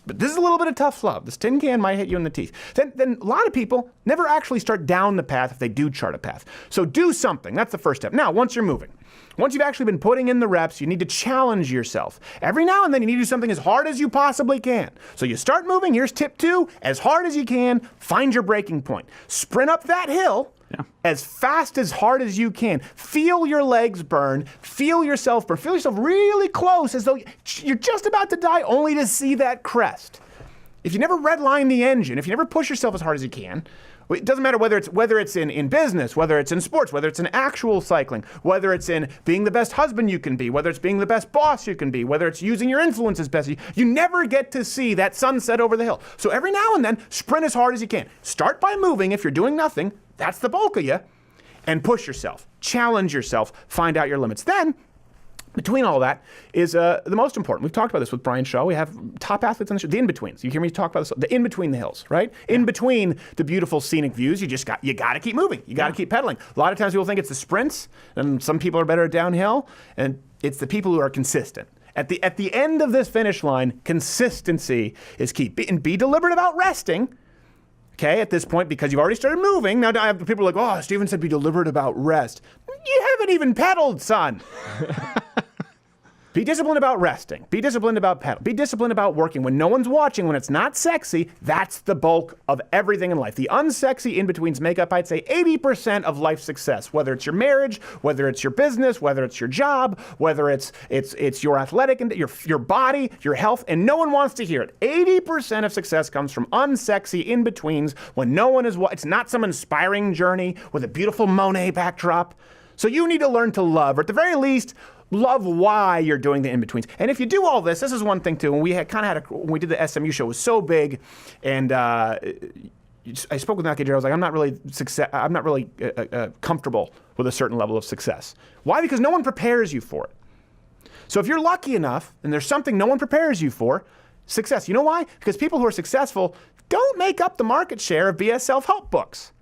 But this is a little bit of tough love. This tin can might hit you in the teeth. Then a lot of people never actually start down the path if they do chart a path. So do something. That's the first step. Now, once you're moving, once you've actually been putting in the reps, you need to challenge yourself. Every now and then you need to do something as hard as you possibly can. So you start moving. Here's tip 2. As hard as you can, find your breaking point. Sprint up that hill. Yeah. As fast, as hard as you can. Feel your legs burn. Feel yourself burn. Feel yourself really close as though you're just about to die only to see that crest. If you never redline the engine, if you never push yourself as hard as you can, it doesn't matter whether it's in business, whether it's in sports, whether it's in actual cycling, whether it's in being the best husband you can be, whether it's being the best boss you can be, whether it's using your influence as best you never get to see that sunset over the hill. So every now and then, sprint as hard as you can. Start by moving if you're doing nothing. That's the bulk of you. And push yourself. Challenge yourself. Find out your limits. Then, between all that is the most important. We've talked about this with Brian Shaw. We have top athletes on the show. The in-betweens. You hear me talk about this? The in-between the hills, right? Yeah. In between the beautiful scenic views, you got to keep moving. You got to keep pedaling. A lot of times people think it's the sprints, and some people are better at downhill, and it's the people who are consistent. At the end of this finish line, consistency is key. Be deliberate about resting. Okay, at this point, because you've already started moving. Now, people are like, oh, Stephen said be deliberate about rest. You haven't even pedaled, son. Be disciplined about resting. Be disciplined about pedaling. Be disciplined about working. When no one's watching, when it's not sexy, that's the bulk of everything in life. The unsexy in-betweens make up, I'd say, 80% of life success. Whether it's your marriage, whether it's your business, whether it's your job, whether it's your athletic, and your body, your health, and no one wants to hear it. 80% of success comes from unsexy in-betweens when no one is watching. It's not some inspiring journey with a beautiful Monet backdrop. So you need to learn to love, or at the very least, love why you're doing the in-betweens. And if you do all this is one thing too. When we when we did the SMU show, it was so big, and I spoke with Naki Jarrell. I was like, I'm not really comfortable with a certain level of success. Why? Because no one prepares you for it. So if you're lucky enough, and there's something no one prepares you for, success. You know why? Because people who are successful don't make up the market share of BS self-help books.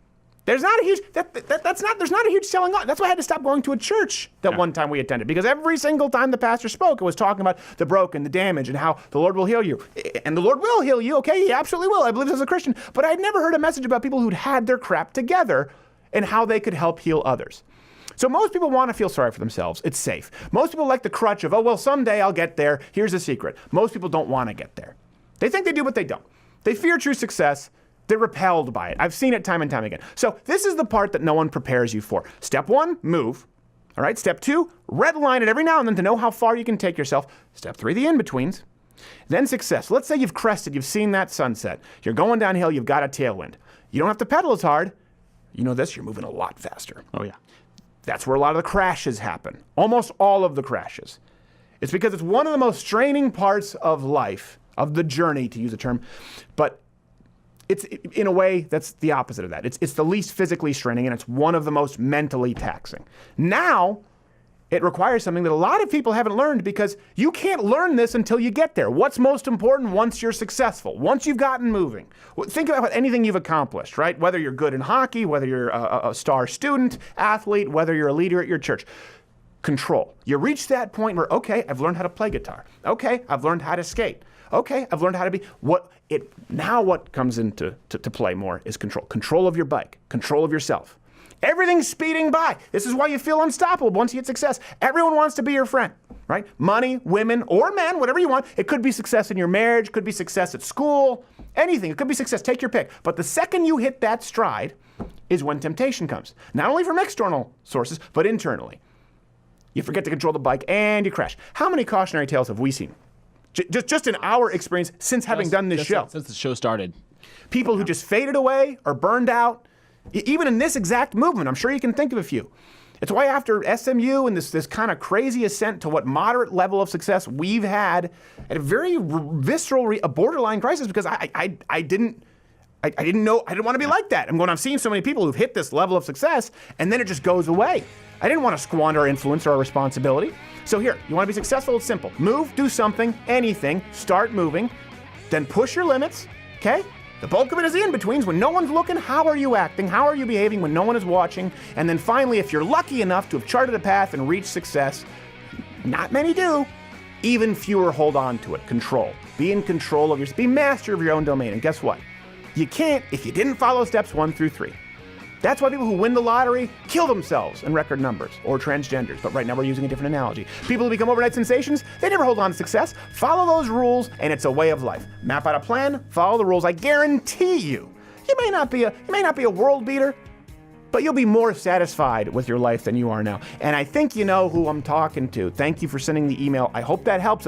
There's not a huge there's not a huge selling on. That's why I had to stop going to a church that one time we attended, because every single time the pastor spoke, it was talking about the broken, the damage, and how the Lord will heal you. And the Lord will heal you. Okay, he absolutely will. I believe this as a Christian. But I'd never heard a message about people who'd had their crap together and how they could help heal others. So most people want to feel sorry for themselves. It's safe. Most people like the crutch of, oh, well, someday I'll get there. Here's the secret. Most people don't want to get there. They think they do, but they don't. They fear true success. They're repelled by it. I've seen it time and time again. So this is the part that no one prepares you for. Step 1, move. All right. Step 2, redline it every now and then to know how far you can take yourself. Step 3, the in-betweens. Then success. Let's say you've crested, you've seen that sunset. You're going downhill, you've got a tailwind. You don't have to pedal as hard. You know this, you're moving a lot faster. Oh, yeah. That's where a lot of the crashes happen. Almost all of the crashes. It's because it's one of the most straining parts of life, of the journey, to use a term. But It's in a way that's the opposite of that. It's the least physically straining, and it's one of the most mentally taxing. Now, it requires something that a lot of people haven't learned because you can't learn this until you get there. What's most important once you're successful, once you've gotten moving? Think about anything you've accomplished, right? Whether you're good in hockey, whether you're a star student, athlete, whether you're a leader at your church. Control. You reach that point where, okay, I've learned how to play guitar. Okay, I've learned how to skate. Okay, I've learned how to be now what comes into play more is control. Control of your bike, control of yourself. Everything's speeding by. This is why you feel unstoppable once you hit success. Everyone wants to be your friend, right? Money, women, or men, whatever you want. It could be success in your marriage, could be success at school, anything. It could be success, take your pick. But the second you hit that stride is when temptation comes. Not only from external sources, but internally. You forget to control the bike and you crash. How many cautionary tales have we seen? Just in our experience since having done this show. Since the show started. People who just faded away or burned out, even in this exact movement. I'm sure you can think of a few. It's why after SMU and this kind of crazy ascent to what moderate level of success we've had at a very visceral, a borderline crisis, because I didn't know, I didn't want to be like that. I've seen so many people who've hit this level of success and then it just goes away. I didn't want to squander our influence or our responsibility. So here, you want to be successful? It's simple. Move, do something, anything, start moving, then push your limits, okay? The bulk of it is the in-betweens. When no one's looking, how are you acting? How are you behaving when no one is watching? And then finally, if you're lucky enough to have charted a path and reached success, not many do, even fewer hold on to it. Control. Be in control of be master of your own domain. And guess what? You can't if you didn't follow steps 1 through 3. That's why people who win the lottery kill themselves in record numbers, or transgenders, but right now we're using a different analogy. People who become overnight sensations, they never hold on to success. Follow those rules, and it's a way of life. Map out a plan, follow the rules. I guarantee you, you may not be a world beater, but you'll be more satisfied with your life than you are now. And I think you know who I'm talking to. Thank you for sending the email. I hope that helps.